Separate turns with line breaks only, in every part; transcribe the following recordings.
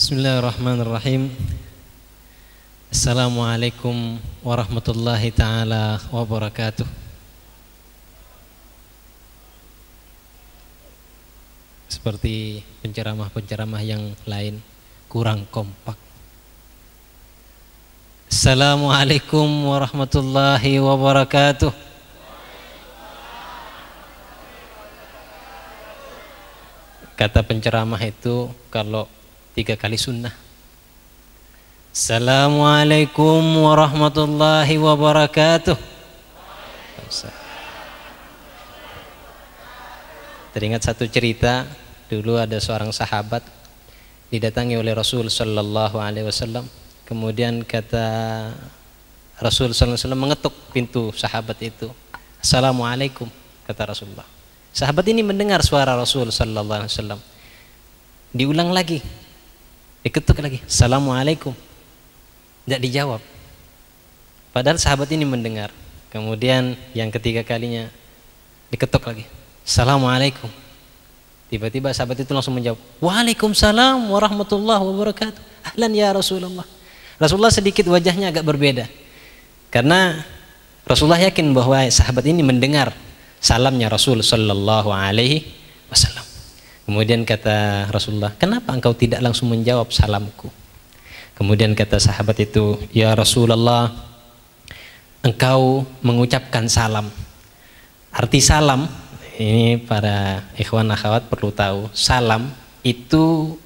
Bismillahirrahmanirrahim. Assalamualaikum warahmatullahi ta'ala wabarakatuh. Seperti penceramah-penceramah yang lain, kurang kompak. Assalamualaikum warahmatullahi wabarakatuh. Kata penceramah itu kalau 3 kali sunnah. Assalamualaikum warahmatullahi wabarakatuh. Teringat satu cerita, dulu ada seorang sahabat didatangi oleh Rasul sallallahu alaihi wasallam. Kemudian kata Rasul sallallahu alaihi wasallam mengetuk pintu sahabat itu. Assalamualaikum, kata Rasulullah. Sahabat ini mendengar suara Rasul sallallahu alaihi wasallam. Diulang lagi, diketuk lagi, Assalamualaikum. Tidak dijawab. Padahal sahabat ini mendengar. Kemudian yang ketiga kalinya diketuk lagi, Assalamualaikum. Tiba-tiba sahabat itu langsung menjawab, Waalaikumsalam warahmatullahi wabarakatuh. Ahlan ya Rasulullah. Rasulullah sedikit wajahnya agak berbeda, karena Rasulullah yakin bahwa sahabat ini mendengar salamnya Rasul sallallahu alaihi wasallam. Kemudian kata Rasulullah, kenapa engkau tidak langsung menjawab salamku? Kemudian kata sahabat itu, ya Rasulullah, engkau mengucapkan salam. Arti salam, ini para ikhwan akhwat perlu tahu, salam itu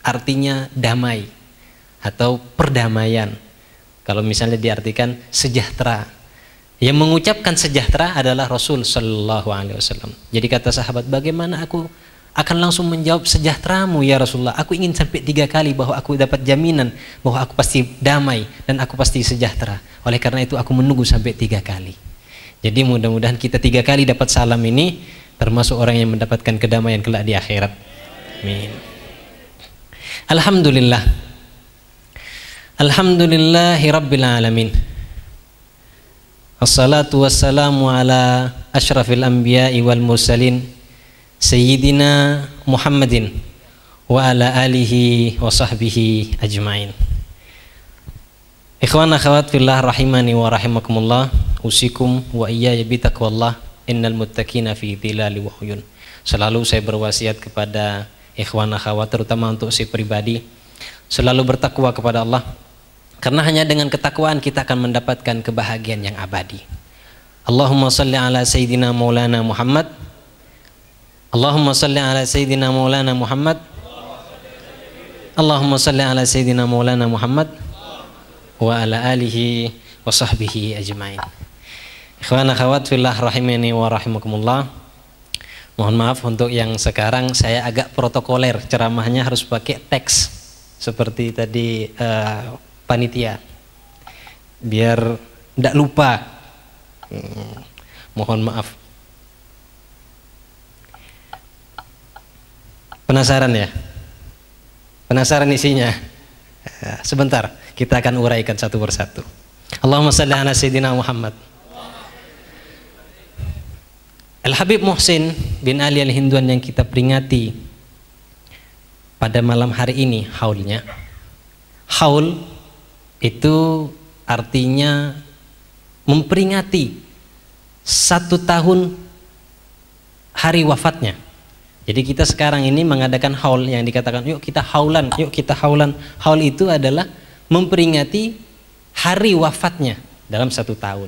artinya damai atau perdamaian. Kalau misalnya diartikan sejahtera, yang mengucapkan sejahtera adalah Rasul sallallahu alaihi wasallam. Jadi kata sahabat, bagaimana aku akan langsung menjawab sejahteramu ya Rasulullah? Aku ingin sampai 3 kali bahwa aku dapat jaminan bahwa aku pasti damai dan aku pasti sejahtera. Oleh karena itu aku menunggu sampai 3 kali. Jadi mudah-mudahan kita 3 kali dapat salam ini termasuk orang yang mendapatkan kedamaian kelak di akhirat. Amin. Alhamdulillah. Alhamdulillahi rabbil alamin. Assalatu wassalamu ala asyrafil anbiya'i wal mursalin Sayyidina Muhammadin wa ala alihi wa sahbihi ajmain. Ikhwan akhwat fillah rahimani wa rahimakumullah, usikum wa iyaya bitaqwallah, innal muttaqina fi dhilali wa uyun. Selalu saya berwasiat kepada ikhwan akhwat, terutama untuk si pribadi, selalu bertakwa kepada Allah, karena hanya dengan ketakwaan kita akan mendapatkan kebahagiaan yang abadi. Allahumma salli ala sayyidina maulana Muhammad. Allahumma salli ala sayyidina maulana Muhammad. Allahumma salli ala sayyidina maulana Muhammad wa ala alihi wa sahbihi ajmain. Ikhwan akhwat fillah rahimani wa rahimakumullah. Mohon maaf untuk yang sekarang saya agak protokoler, ceramahnya harus pakai teks seperti tadi panitia, biar tidak lupa. Mohon maaf. Penasaran ya? Penasaran isinya? Sebentar, kita akan uraikan satu persatu. Allahumma salli ala sayyidina Muhammad. Al-Habib Muhsin bin Ali Al-Hinduan yang kita peringati pada malam hari ini haulnya. Haul itu artinya memperingati 1 tahun hari wafatnya. Jadi kita sekarang ini mengadakan haul yang dikatakan yuk kita haulan, yuk kita haulan. Haul itu adalah memperingati hari wafatnya dalam 1 tahun.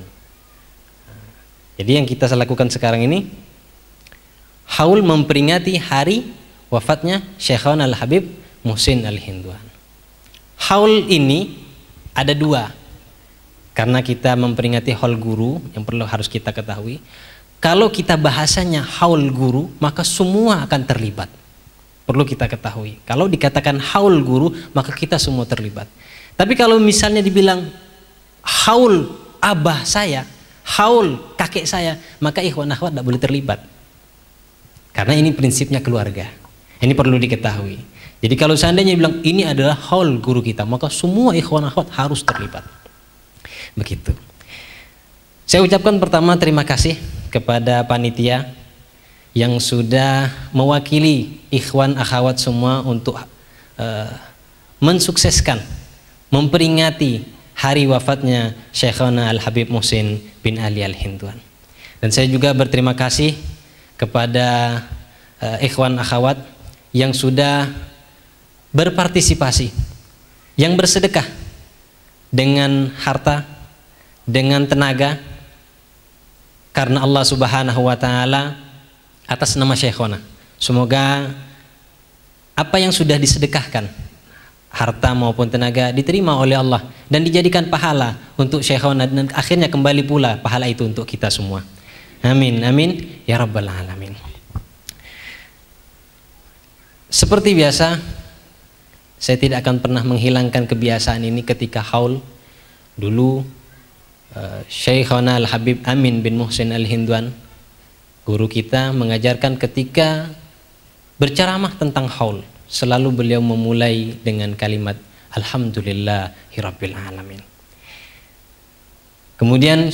Jadi yang kita lakukan sekarang ini haul memperingati hari wafatnya Syekhana Al-Habib Muhsin Al-Hinduan. Haul ini ada 2, karena kita memperingati haul guru yang harus kita ketahui. Kalau kita bahasanya haul guru, maka semua akan terlibat. Perlu kita ketahui. Kalau dikatakan haul guru, maka kita semua terlibat. Tapi kalau misalnya dibilang haul abah saya, haul kakek saya, maka ikhwan akhwat tidak boleh terlibat. Karena ini prinsipnya keluarga. Ini perlu diketahui. Jadi kalau seandainya bilang ini adalah haul guru kita, maka semua ikhwan akhwat harus terlibat. Begitu. Saya ucapkan pertama terima kasih kepada panitia yang sudah mewakili ikhwan akhwat semua untuk mensukseskan, memperingati hari wafatnya Syekhana Al-Habib Muhsin bin Ali Al-Hindwan. Dan saya juga berterima kasih kepada ikhwan akhwat yang sudah berpartisipasi, yang bersedekah dengan harta, dengan tenaga, karena Allah Subhanahu wa Ta'ala, atas nama Syekhona. Semoga apa yang sudah disedekahkan, harta maupun tenaga, diterima oleh Allah dan dijadikan pahala untuk Syekhona, dan akhirnya kembali pula pahala itu untuk kita semua. Amin, amin ya rabbal alamin. Seperti biasa, saya tidak akan pernah menghilangkan kebiasaan ini ketika haul. Dulu Syekhana Al-Habib Amin bin Muhsin Al-Hindwan, guru kita, mengajarkan ketika berceramah tentang haul, selalu beliau memulai dengan kalimat Alhamdulillahirabbil alamin. Kemudian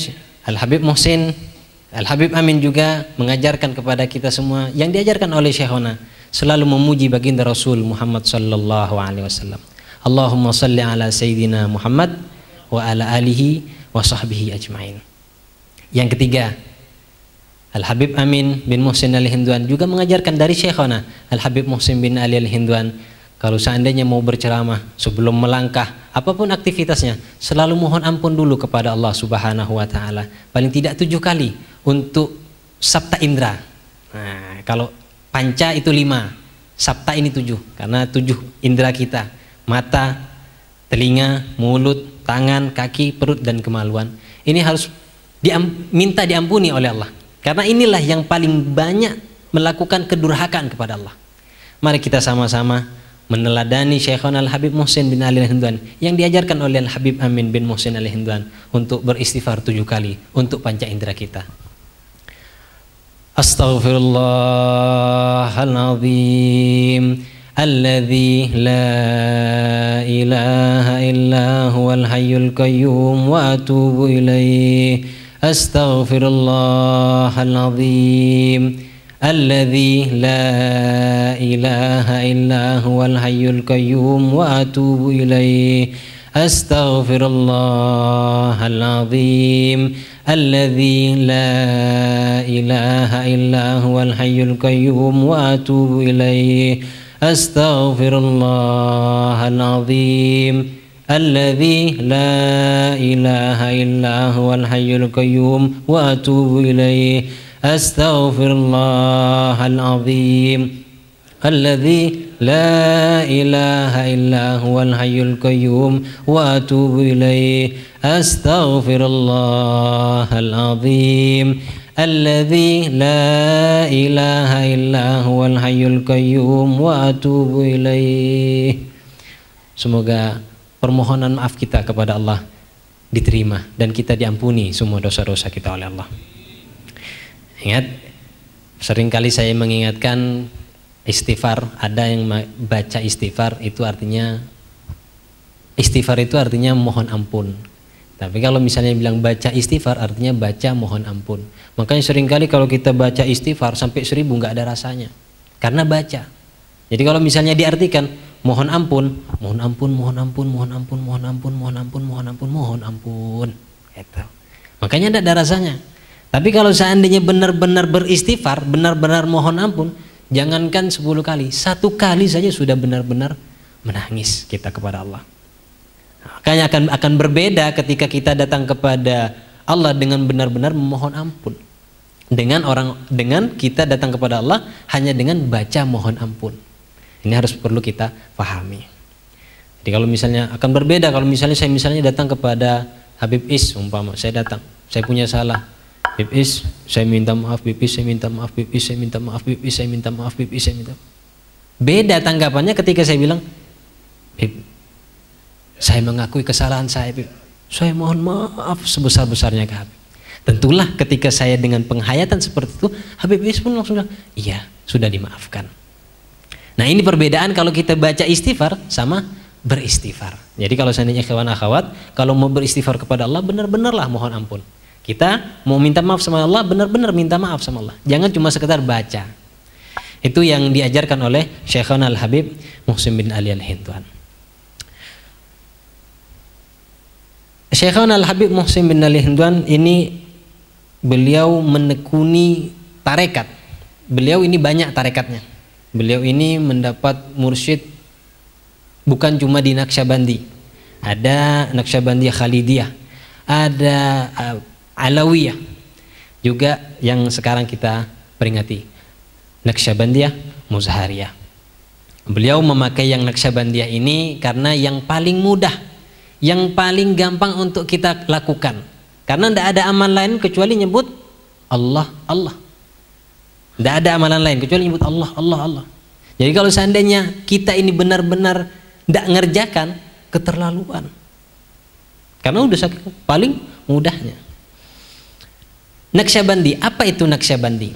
Al-Habib Muhsin Al-Habib Amin juga mengajarkan kepada kita semua yang diajarkan oleh Syekhona, selalu memuji baginda Rasul Muhammad sallallahu alaihi wasallam. Allahumma salli ala sayyidina Muhammad wa ala alihi wa sahbihi ajmain. Yang ketiga, Al-Habib Amin bin Muhsin Al-Hindwan juga mengajarkan dari Syekhona Al-Habib Muhsin bin Ali Al-Hindwan, kalau seandainya mau berceramah, sebelum melangkah apapun aktivitasnya, selalu mohon ampun dulu kepada Allah Subhanahu wa Ta'ala, paling tidak 7 kali untuk sabta indra. Nah, kalau panca itu 5, sabta ini 7, karena 7 indra kita, mata, telinga, mulut, tangan, kaki, perut, dan kemaluan. Ini harus minta diampuni oleh Allah, karena inilah yang paling banyak melakukan kedurhakaan kepada Allah. Mari kita sama-sama meneladani Syekhona Al-Habib Muhsin bin Ali Al-Hindwan yang diajarkan oleh Al-Habib Amin bin Muhsin Al-Hindwan untuk beristighfar 7 kali untuk panca indera kita. Astaghfirullahaladzim alladzi la ilaha illa huwal hayyul qayyum wa atubu ilaih. Astaghfirullahaladzim alladzi la ilaha illa huwal hayyul qayyum wa atubu ilaih. Astaghfirullahaladzim alladzi la ilaha illa huwal hayyul qayyum wa atubu ilaih. Astaghfirullahaladzim alladzi la ilaha illa huwal hayyul qayyum wa atubu ilaih. Astaghfirullahaladzim alladzi la ilaha illa huwal hayyul qayyum wa atubu ilaih. Astaghfirullahaladzim alladzi la ilaha illa huwal hayyul qayyum wa atubu ilaih. Semoga permohonan maaf kita kepada Allah diterima dan kita diampuni semua dosa-dosa kita oleh Allah. Ingat, seringkali saya mengingatkan istighfar, ada yang baca istighfar itu artinya mohon ampun. Tapi kalau misalnya bilang baca istighfar artinya baca mohon ampun. Makanya seringkali kalau kita baca istighfar sampai 1000 nggak ada rasanya, karena baca. Jadi kalau misalnya diartikan mohon ampun, mohon ampun, mohon ampun, mohon ampun, mohon ampun, mohon ampun, mohon ampun, mohon ampun, gitu. Makanya tidak ada rasanya. Tapi kalau seandainya benar-benar beristighfar, benar-benar mohon ampun, jangankan 10 kali, 1 kali saja sudah benar-benar menangis kita kepada Allah. Makanya akan berbeda ketika kita datang kepada Allah dengan benar-benar memohon ampun, dengan kita datang kepada Allah hanya dengan baca mohon ampun. Ini harus perlu kita pahami. Jadi kalau misalnya akan berbeda kalau misalnya saya datang kepada Habib Is, umpama saya datang, saya punya salah, Habib Is, saya minta maaf, Habib Is, saya minta maaf, Habib Is, saya minta maaf, Habib Is, saya minta maaf, Habib Is, saya minta. Beda tanggapannya ketika saya bilang, Habib, saya mengakui kesalahan saya, Habib. Saya mohon maaf sebesar-besarnya ke Habib. Tentulah ketika saya dengan penghayatan seperti itu, Habib Is pun langsung bilang, iya, sudah dimaafkan. Nah, ini perbedaan kalau kita baca istighfar sama beristighfar. Jadi kalau seandainya kawan akhwat, kalau mau beristighfar kepada Allah, benar-benarlah mohon ampun. Kita mau minta maaf sama Allah, benar-benar minta maaf sama Allah. Jangan cuma sekedar baca. Itu yang diajarkan oleh Syekhana Al-Habib Muhsin bin Ali Al-Hindwan. Syekhana Al-Habib Muhsin bin Ali Al-Hindwan ini beliau menekuni tarekat. Beliau ini banyak tarekatnya. Beliau ini mendapat mursyid bukan cuma di Naqsyabandi. Ada Naqsyabandiyah Khalidiyah, ada Alawiyah, juga yang sekarang kita peringati Naqsyabandiyah Muzhariyah. Beliau memakai yang Naqsyabandiyah ini karena yang paling mudah, yang paling gampang untuk kita lakukan. Karena tidak ada amal lain kecuali nyebut Allah, Allah. Tidak ada amalan lain kecuali nyebut Allah, Allah, Allah. Jadi kalau seandainya kita ini benar-benar tidak ngerjakan, keterlaluan. Karena udah saking paling mudahnya. Naqsyabandi, apa itu Naqsyabandi?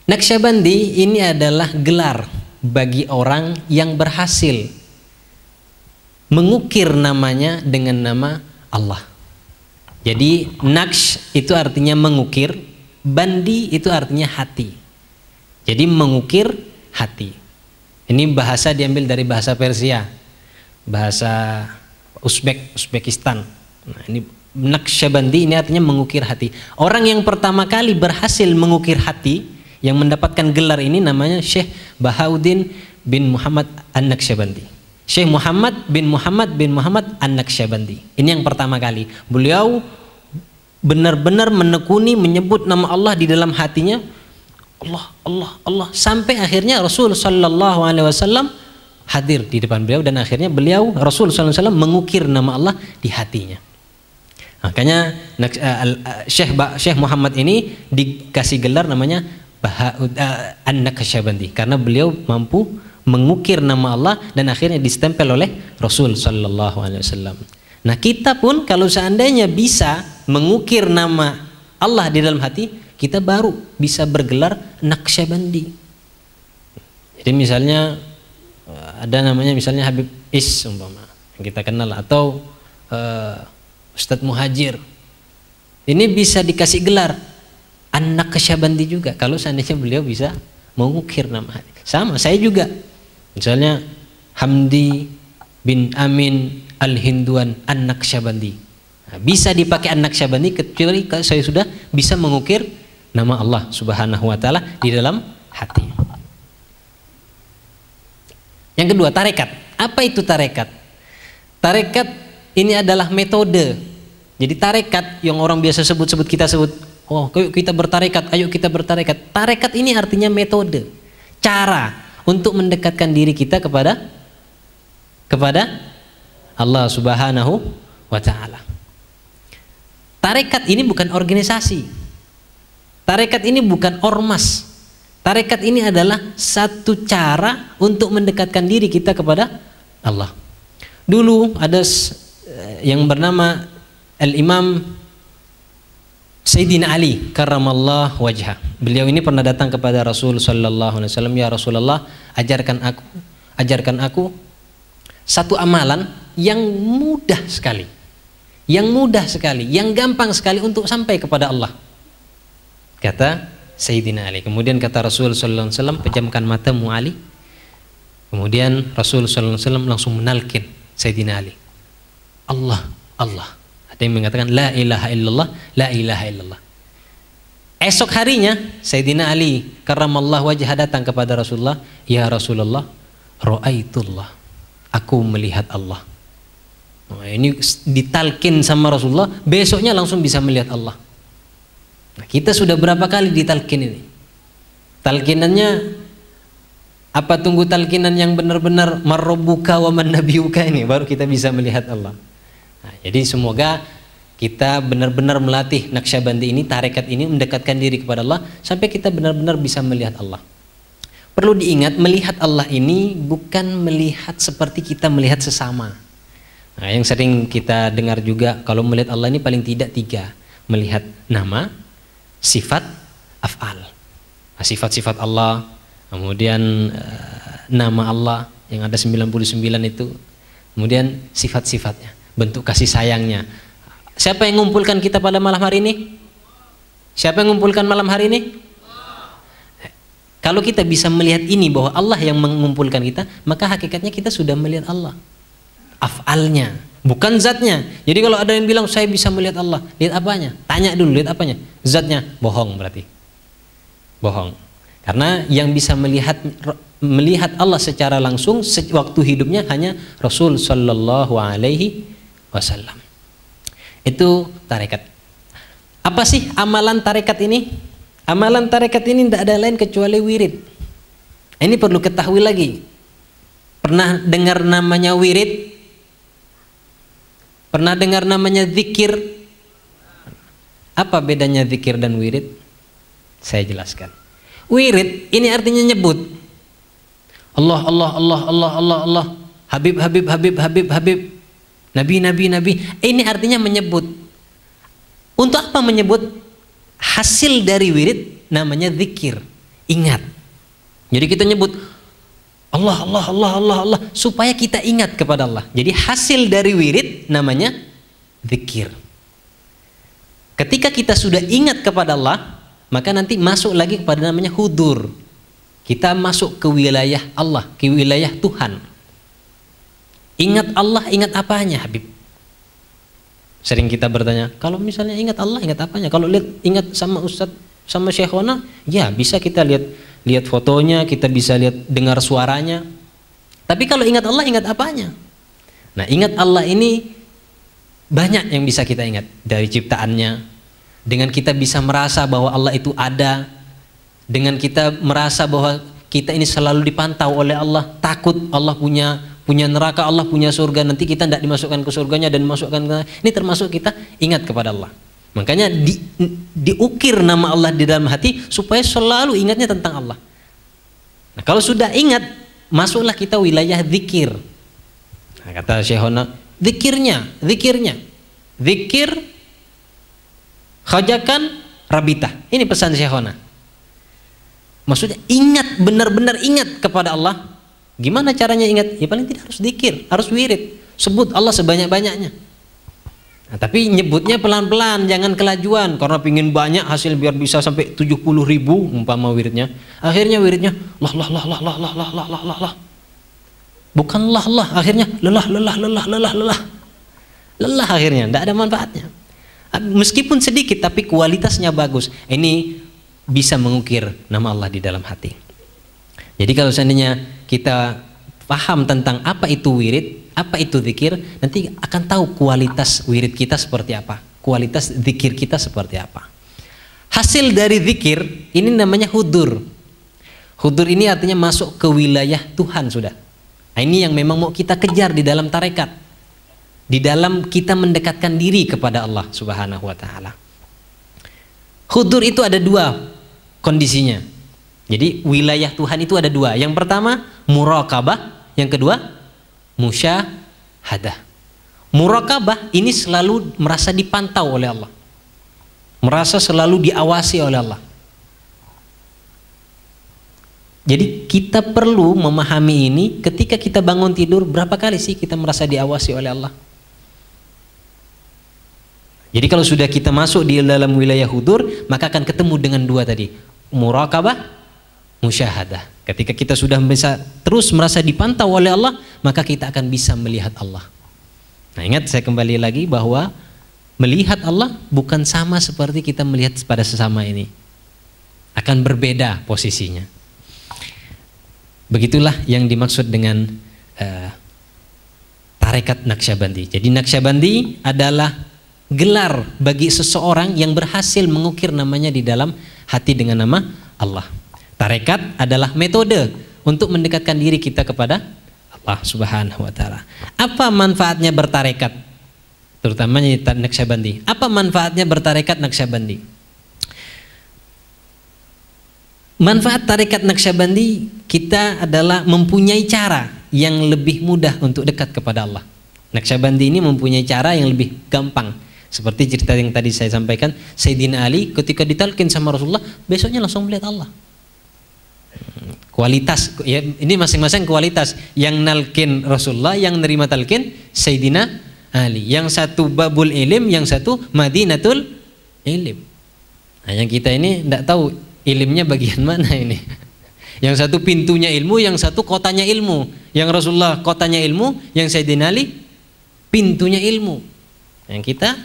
Naqsyabandi ini adalah gelar bagi orang yang berhasil mengukir namanya dengan nama Allah. Jadi naqsh itu artinya mengukir, bandi itu artinya hati. Jadi mengukir hati. Ini bahasa diambil dari bahasa Persia, bahasa Uzbekistan. Nah, ini Naqsyabandi ini artinya mengukir hati. Orang yang pertama kali berhasil mengukir hati, yang mendapatkan gelar ini namanya Syekh Bahauddin bin Muhammad An-Naqsyabandi. Syekh Muhammad bin Muhammad An-Naqsyabandi. Ini yang pertama kali. Beliau benar-benar menekuni menyebut nama Allah di dalam hatinya. Allah, Allah, Allah, sampai akhirnya Rasul sallallahu alaihi wasallam hadir di depan beliau, dan akhirnya beliau Rasul sallallahu alaihi wasallam mengukir nama Allah di hatinya. Makanya Syekh Muhammad ini dikasih gelar namanya An-Naqsyabandi karena beliau mampu mengukir nama Allah dan akhirnya distempel oleh Rasul sallallahu alaihi wasallam. Nah, kita pun kalau seandainya bisa mengukir nama Allah di dalam hati, kita baru bisa bergelar Naqsyabandi. Jadi misalnya ada namanya misalnya Habib Is umpama yang kita kenal, atau Ustadz Muhajir. Ini bisa dikasih gelar An-Naqsyabandi juga kalau seandainya beliau bisa mengukir nama hati. Sama saya juga. Misalnya Hamdi bin Amin Al-Hindwan An-Naqsyabandi. Nah, bisa dipakai An-Naqsyabandi kecuali kalau saya sudah bisa mengukir nama Allah Subhanahu wa taala di dalam hati. Yang kedua, tarekat. Apa itu tarekat? Tarekat ini adalah metode. Jadi tarekat yang orang biasa sebut-sebut, kita sebut, oh kita bertarekat, ayo kita bertarekat. Tarekat ini artinya metode, cara untuk mendekatkan diri kita kepada Allah Subhanahu wa taala. Tarekat ini bukan organisasi. Tarekat ini bukan ormas. Tarekat ini adalah satu cara untuk mendekatkan diri kita kepada Allah. Dulu ada yang bernama Al-Imam Sayyidina Ali karramallah wajhah. Beliau ini pernah datang kepada Rasul sallallahu alaihi wasallam, ya Rasulullah, ajarkan aku satu amalan yang mudah sekali. Yang mudah sekali, yang gampang sekali untuk sampai kepada Allah. Kata Sayyidina Ali. Kemudian kata Rasul sallallahu alaihi wasallam, pejamkan matamu Ali. Kemudian Rasul sallallahu alaihi wasallam langsung menalkin Sayyidina Ali. Allah, Allah. Ada yang mengatakan la ilaha illallah, la ilaha illallah. Esok harinya Sayyidina Ali karramallahu wajhah datang kepada Rasulullah, ya Rasulullah, ra'aitullah. Aku melihat Allah. Nah, ini ditalkin sama Rasulullah, besoknya langsung bisa melihat Allah. Nah, kita sudah berapa kali ditalkin ini? Talkinannya apa? Tunggu talkinan yang benar-benar marrobuka wa man nabiyuka ini baru kita bisa melihat Allah. Nah, jadi semoga kita benar-benar melatih Naqsyabandi ini, tarekat ini, mendekatkan diri kepada Allah sampai kita benar-benar bisa melihat Allah. Perlu diingat, melihat Allah ini bukan melihat seperti kita melihat sesama. Nah, yang sering kita dengar juga, kalau melihat Allah ini paling tidak 3. Melihat nama, sifat, af'al. Nah, sifat-sifat Allah, kemudian nama Allah yang ada 99 itu, kemudian sifat-sifatnya, bentuk kasih sayangnya. Siapa yang mengumpulkan kita pada malam hari ini? Siapa yang mengumpulkan malam hari ini? Kalau kita bisa melihat ini bahwa Allah yang mengumpulkan kita, maka hakikatnya kita sudah melihat Allah. Af'alnya, bukan zatnya. Jadi kalau ada yang bilang saya bisa melihat Allah, lihat apanya? Tanya dulu, lihat apanya? Zatnya, bohong berarti. Bohong. Karena yang bisa melihat Allah secara langsung waktu hidupnya hanya Rasul Shallallahu Alaihi Wasallam. Itu tarekat. Apa sih amalan tarekat ini? Amalan tarekat ini tidak ada lain kecuali wirid. Ini perlu ketahui lagi. Pernah dengar namanya wirid? Pernah dengar namanya zikir? Apa bedanya zikir dan wirid? Saya jelaskan. Wirid ini artinya nyebut. Allah, Allah, Allah, Allah, Allah, Allah. Habib, Habib, Habib, Habib, Habib. Nabi, Nabi, Nabi. Ini artinya menyebut. Untuk apa menyebut? Hasil dari wirid namanya zikir. Ingat. Jadi kita nyebut Allah, Allah, Allah, Allah, Allah supaya kita ingat kepada Allah. Jadi hasil dari wirid namanya zikir. Ketika kita sudah ingat kepada Allah, maka nanti masuk lagi kepada namanya hudur. Kita masuk ke wilayah Allah, ke wilayah Tuhan. Ingat Allah, ingat apanya Habib? Sering kita bertanya, kalau misalnya ingat Allah, ingat apanya? Kalau ingat sama Ustadz, sama Syekhona, ya bisa kita lihat fotonya, kita bisa dengar suaranya. Tapi kalau ingat Allah, ingat apanya? Nah, ingat Allah ini banyak yang bisa kita ingat dari ciptaannya. Dengan kita bisa merasa bahwa Allah itu ada, dengan kita merasa bahwa kita ini selalu dipantau oleh Allah, takut Allah punya neraka, Allah punya surga, nanti kita tidak dimasukkan ke surganya dan dimasukkan ke, ini termasuk kita ingat kepada Allah. Makanya diukir nama Allah di dalam hati supaya selalu ingatnya tentang Allah. Nah, kalau sudah ingat, masuklah kita wilayah zikir. Nah, kata Syekhona, zikir khajakan rabitah. Ini pesan Syekhona. Maksudnya ingat, benar-benar ingat kepada Allah. Gimana caranya ingat? Ya paling tidak harus zikir, harus wirid. Sebut Allah sebanyak-banyaknya. Nah, tapi nyebutnya pelan-pelan, jangan kelajuan. Karena pingin banyak hasil biar bisa sampai 70.000 umpama wiridnya. Akhirnya wiridnya lah. Bukan lah. Akhirnya lelah. Lelah akhirnya, tidak ada manfaatnya. Meskipun sedikit tapi kualitasnya bagus. Ini bisa mengukir nama Allah di dalam hati. Jadi kalau seandainya kita paham tentang apa itu wirid, apa itu zikir, nanti akan tahu kualitas wirid kita seperti apa, kualitas zikir kita seperti apa. Hasil dari zikir ini namanya hudur. Hudur ini artinya masuk ke wilayah Tuhan sudah. Nah, ini yang memang mau kita kejar di dalam tarekat, di dalam kita mendekatkan diri kepada Allah Subhanahu wa Ta'ala. Hudur itu ada dua kondisinya. Jadi wilayah Tuhan itu ada dua. Yang pertama muraqabah, yang kedua musyahadah. Muraqabah ini selalu merasa dipantau oleh Allah, merasa selalu diawasi oleh Allah. Jadi kita perlu memahami ini. Ketika kita bangun tidur, berapa kali sih kita merasa diawasi oleh Allah? Jadi kalau sudah kita masuk di dalam wilayah hudur, maka akan ketemu dengan dua tadi, muraqabah, musyahadah. Ketika kita sudah bisa terus merasa dipantau oleh Allah, maka kita akan bisa melihat Allah. Nah, ingat, saya kembali lagi bahwa melihat Allah bukan sama seperti kita melihat pada sesama ini. Akan berbeda posisinya. Begitulah yang dimaksud dengan tarekat Naqsyabandi. Jadi Naqsyabandi adalah gelar bagi seseorang yang berhasil mengukir namanya di dalam hati dengan nama Allah. Tarekat adalah metode untuk mendekatkan diri kita kepada Allah Subhanahu wa Ta'ala. Apa manfaatnya bertarekat? Terutamanya Naqsyabandi. Apa manfaatnya bertarekat Naqsyabandi? Manfaat tarekat Naqsyabandi, kita adalah mempunyai cara yang lebih mudah untuk dekat kepada Allah. Naqsyabandi ini mempunyai cara yang lebih gampang. Seperti cerita yang tadi saya sampaikan, Sayyidina Ali ketika ditalkin sama Rasulullah, besoknya langsung melihat Allah. Kualitas, ya, ini masing-masing kualitas. Yang nalkin Rasulullah, yang nerima talqin Sayyidina Ali. Yang satu babul ilim, yang satu madinatul ilim. Nah, yang kita ini tidak tahu ilimnya bagian mana ini. Yang satu pintunya ilmu, yang satu kotanya ilmu. Yang Rasulullah kotanya ilmu, yang Sayyidina Ali pintunya ilmu. Yang kita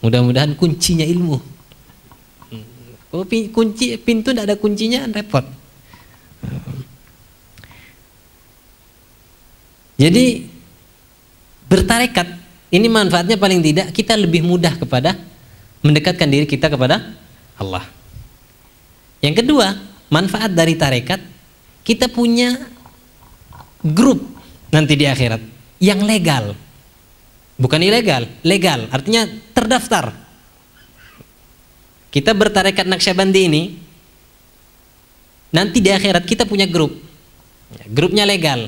mudah-mudahan kuncinya ilmu. Kalau kunci pintu tidak ada kuncinya repot. Jadi bertarekat ini manfaatnya paling tidak kita lebih mudah kepada mendekatkan diri kita kepada Allah. Yang kedua, manfaat dari tarekat kita punya grup nanti di akhirat yang legal. Bukan ilegal, legal. Artinya terdaftar. Kita bertarekat Naqsyabandi ini nanti di akhirat kita punya grup. Grupnya legal.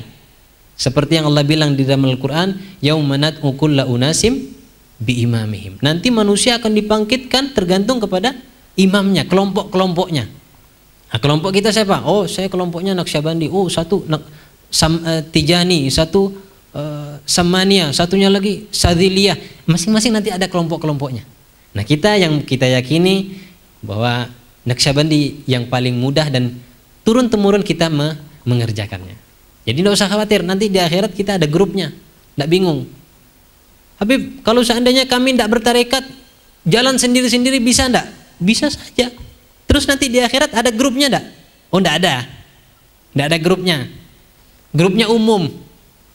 Seperti yang Allah bilang di dalam Al-Quran, yauma nad'u kulla unasim biimamihim. Nanti manusia akan dibangkitkan tergantung kepada imamnya, kelompok-kelompoknya. Nah, kelompok kita siapa? Oh, saya kelompoknya Naqsyabandi. Oh, satu Tijani, satu Samania, satunya lagi Sadziliyah. Masing-masing nanti ada kelompok-kelompoknya. Nah, kita yang kita yakini bahwa Naqsyabandi yang paling mudah dan turun-temurun kita mengerjakannya. Jadi tidak usah khawatir, nanti di akhirat kita ada grupnya, tidak bingung. Habib, kalau seandainya kami tidak bertarekat, jalan sendiri-sendiri bisa tidak? Bisa saja. Terus nanti di akhirat ada grupnya tidak? Oh, tidak ada. Tidak ada grupnya. Grupnya umum.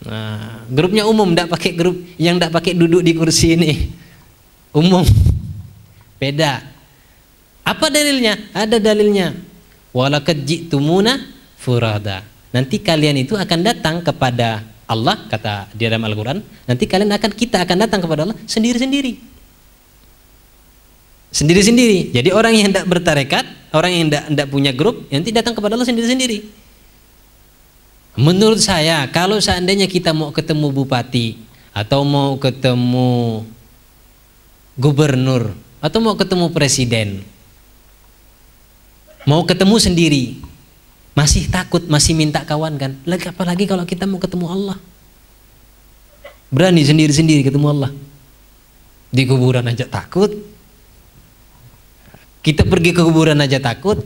Nah, grupnya umum, tidak pakai grup yang tidak pakai duduk di kursi ini. Umum. Beda. Apa dalilnya? Ada dalilnya. Walaqad ji'tumuna furada. Nanti kalian itu akan datang kepada Allah, kata di dalam Al-Quran, nanti kita akan datang kepada Allah sendiri-sendiri. Sendiri-sendiri. Jadi orang yang tidak bertarekat, orang yang tidak punya grup, nanti datang kepada Allah sendiri-sendiri. Menurut saya, kalau seandainya kita mau ketemu bupati, atau mau ketemu gubernur, atau mau ketemu presiden, mau ketemu sendiri, masih takut, masih minta kawan kan? Apalagi kalau kita mau ketemu Allah. Berani sendiri-sendiri ketemu Allah. Di kuburan aja takut. Kita pergi ke kuburan aja takut.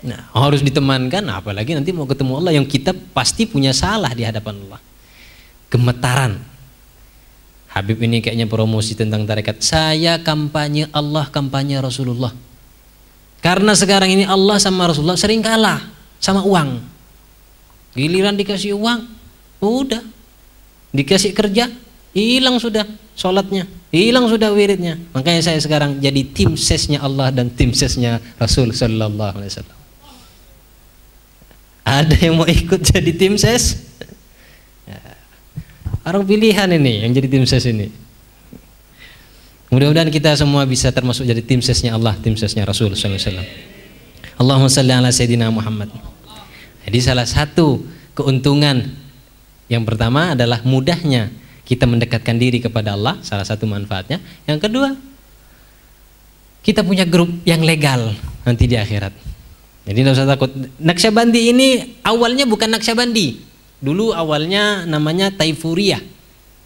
Nah, harus ditemankan, apalagi nanti mau ketemu Allah yang kita pasti punya salah di hadapan Allah. Gemetaran. Habib ini kayaknya promosi tentang tarekat. Saya kampanye Allah, kampanye Rasulullah. Karena sekarang ini Allah sama Rasulullah sering kalah sama uang. Giliran dikasih uang, udah. Dikasih kerja, hilang sudah sholatnya, hilang sudah wiridnya. Makanya saya sekarang jadi tim sesnya Allah dan tim sesnya Rasul Sallallahu Alaihi Wasallam. Ada yang mau ikut jadi tim ses? Orang pilihan ini yang jadi tim ses ini. Mudah-mudahan kita semua bisa termasuk jadi tim sesnya Allah, tim sesnya Rasul sallallahu alaihi wasallam. Allahumma shalli ala sayyidina Muhammad. Jadi salah satu keuntungan yang pertama adalah mudahnya kita mendekatkan diri kepada Allah, salah satu manfaatnya. Yang kedua, kita punya grup yang legal nanti di akhirat. Jadi tidak usah takut. Naqsyabandi ini awalnya bukan Naqsyabandi. Dulu awalnya namanya Taifuriyah.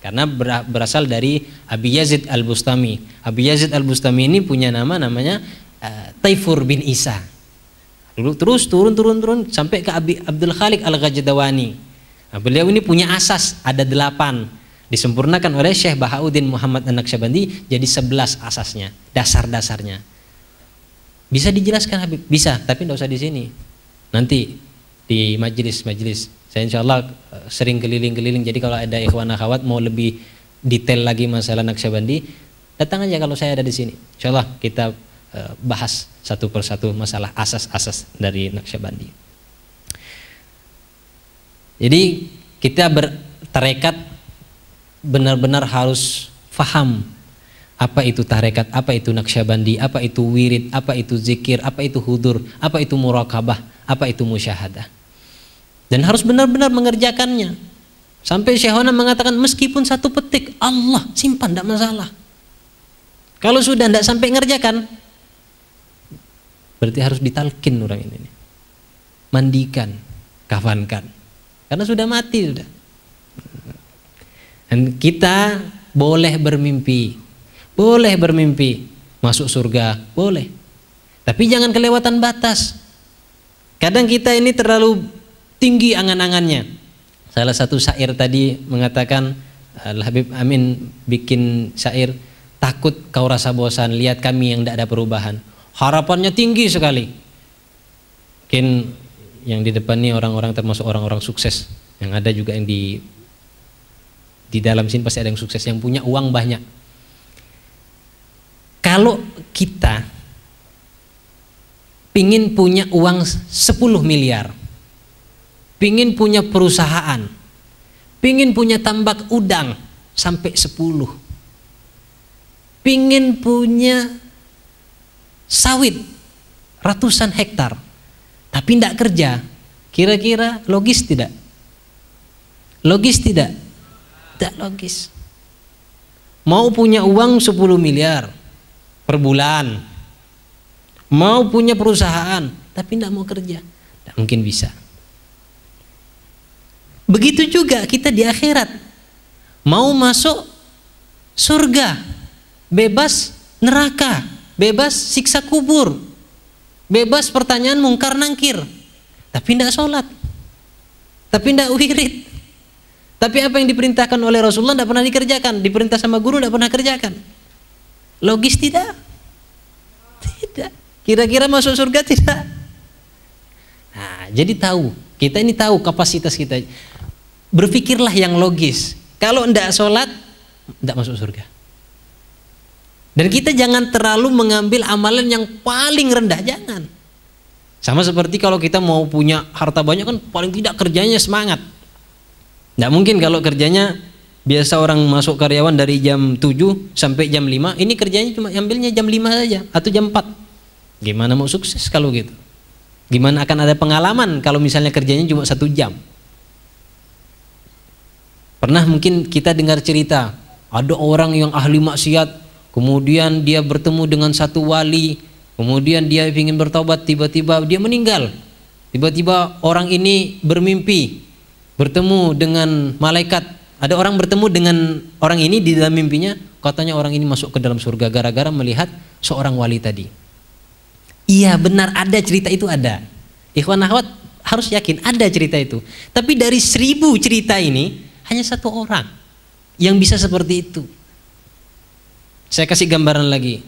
Karena berasal dari Abi Yazid Al-Bustami. Abi Yazid Al-Bustami ini punya namanya Taifur bin Isa. Dulu terus turun sampai ke Abi Abdul Khaliq Al-Ghajdawani. Nah, beliau ini punya asas ada 8. Disempurnakan oleh Syekh Bahauddin Muhammad An-Naqsyabandi jadi 11 asasnya, dasar-dasarnya. Bisa dijelaskan Habib? Bisa, tapi tidak usah di sini. Nanti di majelis. Saya insya Allah sering keliling-keliling. Jadi kalau ada ikhwan akhwat mau lebih detail lagi masalah Naqsyabandi, datang aja kalau saya ada di sini. Insya Allah kita bahas satu persatu masalah asas-asas dari Naqsyabandi. Jadi kita bertarekat benar-benar harus faham apa itu tarekat, apa itu Naqsyabandi, apa itu wirid, apa itu zikir, apa itu hudur, apa itu muraqabah, apa itu musyahadah. Dan harus benar-benar mengerjakannya. Sampai Syekhona mengatakan meskipun 1 petik Allah simpan, tidak masalah. Kalau sudah tidak sampai ngerjakan, berarti harus ditalkin orang ini. Mandikan, kafankan. Karena sudah mati sudah. Dan kita boleh bermimpi. Boleh bermimpi masuk surga, boleh. Tapi jangan kelewatan batas. Kadang kita ini terlalu tinggi angan-angannya. Salah satu syair tadi mengatakan, Al-Habib Amin bikin syair, takut kau rasa bosan lihat kami yang tidak ada perubahan. Harapannya tinggi sekali. Mungkin yang di depan ini orang-orang termasuk orang-orang sukses. Yang ada juga yang di dalam sini pasti ada yang sukses, yang punya uang banyak. Kalau kita pingin punya uang 10 miliar, pingin punya perusahaan, pingin punya tambak udang sampai 10, pingin punya sawit ratusan hektar, tapi tidak kerja, kira-kira logis tidak? Logis tidak? Tidak logis. Mau punya uang 10 miliar per bulan, mau punya perusahaan tapi tidak mau kerja, tidak mungkin bisa. Begitu juga kita di akhirat, mau masuk surga, bebas neraka, bebas siksa kubur, bebas pertanyaan mungkar nangkir, tapi tidak sholat, tapi tidak wirid, tapi apa yang diperintahkan oleh Rasulullah tidak pernah dikerjakan, diperintah sama guru tidak pernah kerjakan. Logis tidak? Tidak. Kira-kira masuk surga tidak? Nah, jadi tahu, kita ini tahu kapasitas kita. Berpikirlah yang logis. Kalau tidak sholat, tidak masuk surga. Dan kita jangan terlalu mengambil amalan yang paling rendah, jangan. Sama seperti kalau kita mau punya harta banyak kan paling tidak kerjanya semangat. Tidak mungkin kalau kerjanya biasa orang masuk karyawan dari jam 7 sampai jam 5, ini kerjanya cuma ambilnya jam 5 saja atau jam 4. Gimana mau sukses kalau gitu? Gimana akan ada pengalaman kalau misalnya kerjanya cuma 1 jam? Pernah mungkin kita dengar cerita, ada orang yang ahli maksiat, kemudian dia bertemu dengan satu wali, kemudian dia ingin bertobat, tiba-tiba dia meninggal. Tiba-tiba orang ini bermimpi, bertemu dengan malaikat. Ada orang bertemu dengan orang ini di dalam mimpinya, katanya orang ini masuk ke dalam surga gara-gara melihat seorang wali tadi. Iya benar, ada cerita itu, ada. Ikhwan akhwat harus yakin ada cerita itu. Tapi dari 1000 cerita ini hanya 1 orang yang bisa seperti itu. Saya kasih gambaran lagi.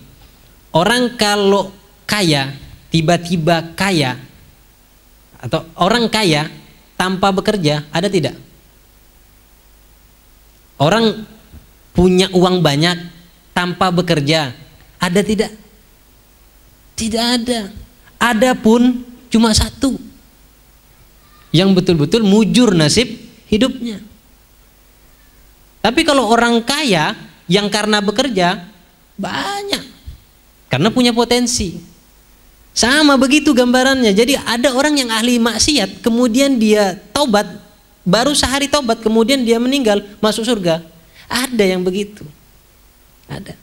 Orang kalau kaya, tiba-tiba kaya, atau orang kaya tanpa bekerja, ada tidak? Orang punya uang banyak tanpa bekerja, ada tidak? Tidak ada. Ada pun cuma 1 yang betul-betul mujur nasib hidupnya. Tapi kalau orang kaya yang karena bekerja banyak, karena punya potensi. Sama begitu gambarannya. Jadi ada orang yang ahli maksiat, kemudian dia taubat, baru sehari taubat, kemudian dia meninggal, masuk surga. Ada yang begitu. Ada.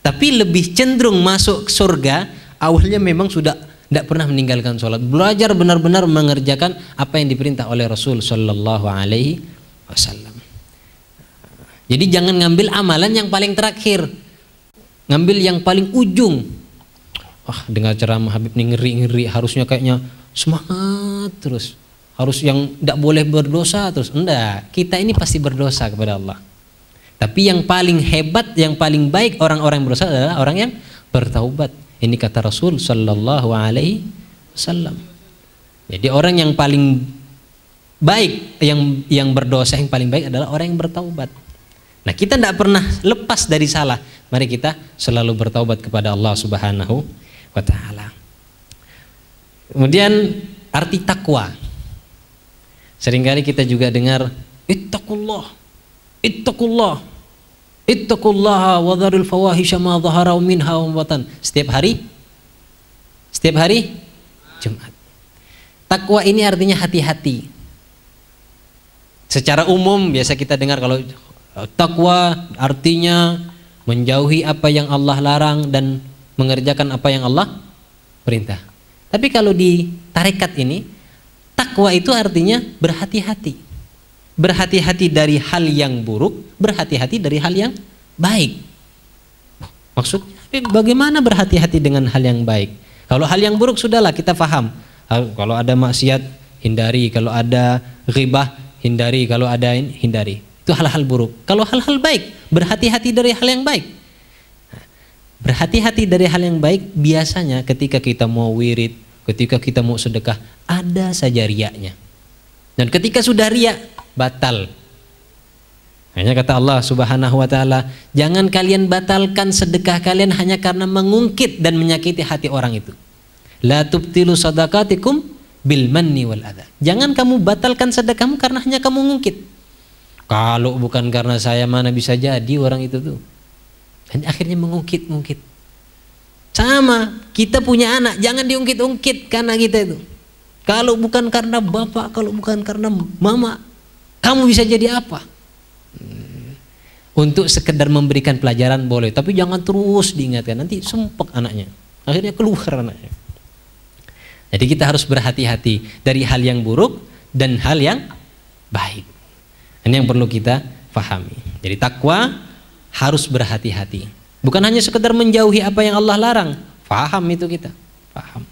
Tapi lebih cenderung masuk surga, awalnya memang sudah tidak pernah meninggalkan sholat. Belajar benar-benar mengerjakan apa yang diperintah oleh Rasul Sallallahu Alaihi Wasallam. Jadi jangan ngambil amalan yang paling terakhir, ngambil yang paling ujung. Wah, dengar ceramah Habib ini ngeri-ngeri, harusnya kayaknya semangat terus. Harus yang tidak boleh berdosa terus. Enggak, kita ini pasti berdosa kepada Allah. Tapi yang paling hebat, yang paling baik orang-orang yang berdosa adalah orang yang bertaubat. Ini kata Rasul Sallallahu Alaihi Wasallam. Jadi orang yang paling baik, yang berdosa yang paling baik adalah orang yang bertaubat. Nah, kita tidak pernah lepas dari salah. Mari kita selalu bertaubat kepada Allah Subhanahu wa Ta'ala. Kemudian arti takwa. Seringkali kita juga dengar ittaqullah, ittaqullah, ittaqullaha wa dharul fawahisha ma dhahara minha wa batan. Setiap hari Jumat. Takwa ini artinya hati-hati. Secara umum biasa kita dengar kalau takwa artinya menjauhi apa yang Allah larang dan mengerjakan apa yang Allah perintah. Tapi kalau di tarekat ini, takwa itu artinya berhati-hati. Berhati-hati dari hal yang buruk, berhati-hati dari hal yang baik. Maksudnya bagaimana berhati-hati dengan hal yang baik? Kalau hal yang buruk sudahlah kita paham. Kalau ada maksiat hindari, kalau ada ghibah hindari, kalau ada ini hindari. Itu hal-hal buruk. Kalau hal-hal baik, berhati-hati dari hal yang baik. Berhati-hati dari hal yang baik biasanya ketika kita mau wirid, ketika kita mau sedekah, ada saja riaknya. Dan ketika sudah riak, batal. Hanya kata Allah Subhanahu wa taala, jangan kalian batalkan sedekah kalian hanya karena mengungkit dan menyakiti hati orang itu. La tubtilu sadaqatikum bil manni wal adha. Jangan kamu batalkan sedekahmu karena hanya kamu ngungkit. Kalau bukan karena saya mana bisa jadi orang itu tuh. Dan akhirnya mengungkit-ungkit. Sama, kita punya anak, jangan diungkit-ungkit karena kita itu. Kalau bukan karena bapak, kalau bukan karena mama, kamu bisa jadi apa? Untuk sekedar memberikan pelajaran boleh, tapi jangan terus diingatkan, nanti sumpek anaknya. Akhirnya keluar anaknya. Jadi kita harus berhati-hati dari hal yang buruk dan hal yang baik. Ini yang perlu kita pahami. Jadi takwa harus berhati-hati. Bukan hanya sekedar menjauhi apa yang Allah larang. Paham itu kita. Paham.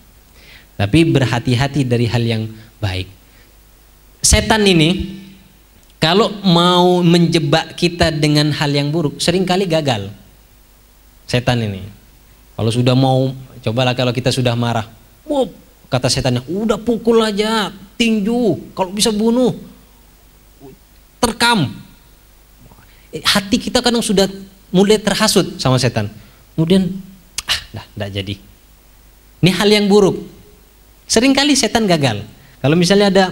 Tapi berhati-hati dari hal yang baik. Setan ini kalau mau menjebak kita dengan hal yang buruk, seringkali gagal. Setan ini. Kalau sudah mau, cobalah kalau kita sudah marah. Kata setannya, udah pukul aja, tinju, kalau bisa bunuh. Terkam. Hati kita kadang sudah mulai terhasut sama setan. Kemudian dah jadi. Ini hal yang buruk. Seringkali setan gagal. Kalau misalnya ada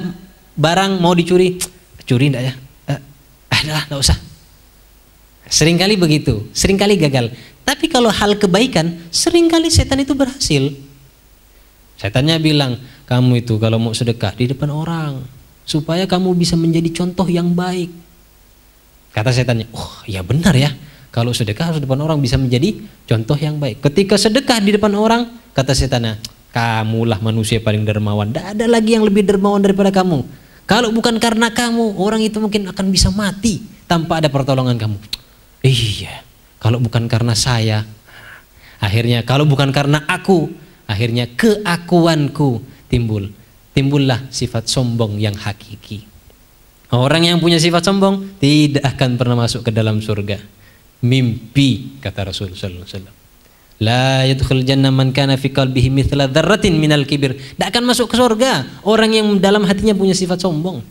barang mau dicuri, curi enggak ya? Enggak usah. Seringkali begitu, seringkali gagal. Tapi kalau hal kebaikan, seringkali setan itu berhasil. Setannya bilang, kamu itu kalau mau sedekah di depan orang, supaya kamu bisa menjadi contoh yang baik. Kata setannya, oh ya benar ya, kalau sedekah harus di depan orang bisa menjadi contoh yang baik. Ketika sedekah di depan orang, kata setannya, kamulah manusia paling dermawan, tidak ada lagi yang lebih dermawan daripada kamu. Kalau bukan karena kamu, orang itu mungkin akan bisa mati tanpa ada pertolongan kamu. Iya, kalau bukan karena saya, akhirnya kalau bukan karena aku, akhirnya keakuanku timbullah sifat sombong yang hakiki. Orang yang punya sifat sombong tidak akan pernah masuk ke dalam surga. Mimpi, kata Rasul sallallahu alaihi wasallam. La yadkhul jannah man kana fi qalbihi mithla dzarratin minal kibir. Tidak akan masuk ke surga orang yang dalam hatinya punya sifat sombong.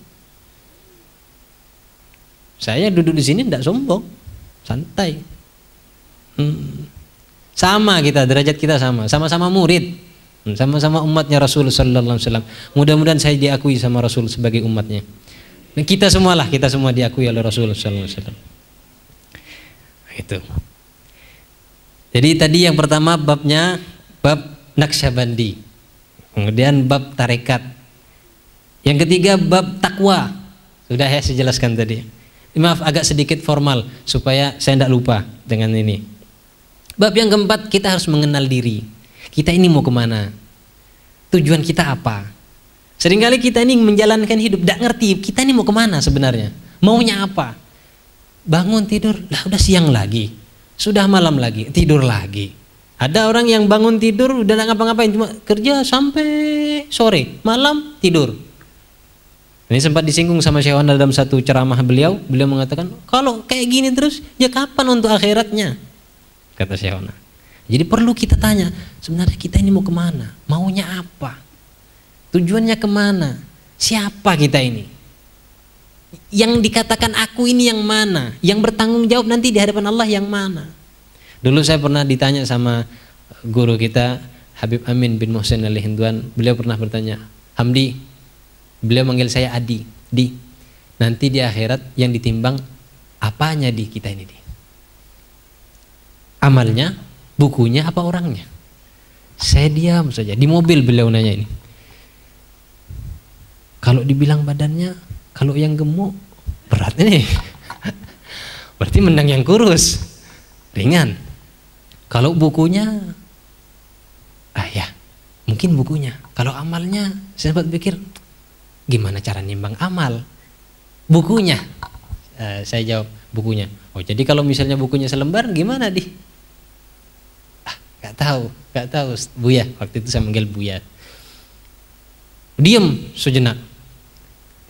Saya duduk di sini tidak sombong, santai. Sama kita, derajat kita sama, sama-sama murid, sama-sama umatnya Rasul sallallahu alaihi wasallam. Mudah-mudahan saya diakui sama Rasul sebagai umatnya. Dan kita semua diakui oleh Rasul sallallahu alaihi wasallam. Itu. Jadi tadi yang pertama babnya bab Naqsyabandi. Kemudian bab tarekat. Yang ketiga bab takwa. Sudah ya saya jelaskan tadi. Maaf agak sedikit formal supaya saya tidak lupa dengan ini. Bab yang keempat, kita harus mengenal diri. Kita ini mau kemana? Tujuan kita apa? Seringkali kita ini menjalankan hidup tidak ngerti kita ini mau kemana sebenarnya. Maunya apa? Bangun tidur, lah udah siang lagi. Sudah malam lagi, tidur lagi. Ada orang yang bangun tidur udah nggak ngapa-ngapain, cuma kerja sampai sore, malam tidur. Ini sempat disinggung sama Syekh Wan dalam satu ceramah beliau mengatakan, kalau kayak gini terus, ya kapan untuk akhiratnya? Kata Syekh Wan. Jadi perlu kita tanya, sebenarnya kita ini mau kemana? Maunya apa? Tujuannya kemana? Siapa kita ini? Yang dikatakan aku ini yang mana? Yang bertanggung jawab nanti di hadapan Allah yang mana? Dulu saya pernah ditanya sama guru kita Habib Amin bin Muhsin Al-Hinduan. Beliau pernah bertanya, Hamdi, beliau manggil saya Adi, Di, nanti di akhirat yang ditimbang apanya di kita ini, Di? Amalnya, bukunya, apa orangnya? Saya diam saja. Di mobil beliau nanya ini. Kalau dibilang badannya, kalau yang gemuk berat ini. Berarti menang yang kurus, ringan. Kalau bukunya, ya mungkin bukunya. Kalau amalnya, saya sempat pikir gimana cara nimbang amal? Bukunya, saya jawab bukunya. Oh jadi kalau misalnya bukunya selembar gimana Di? Gak tahu Buya. Waktu itu saya manggil Buya. Diam sejenak.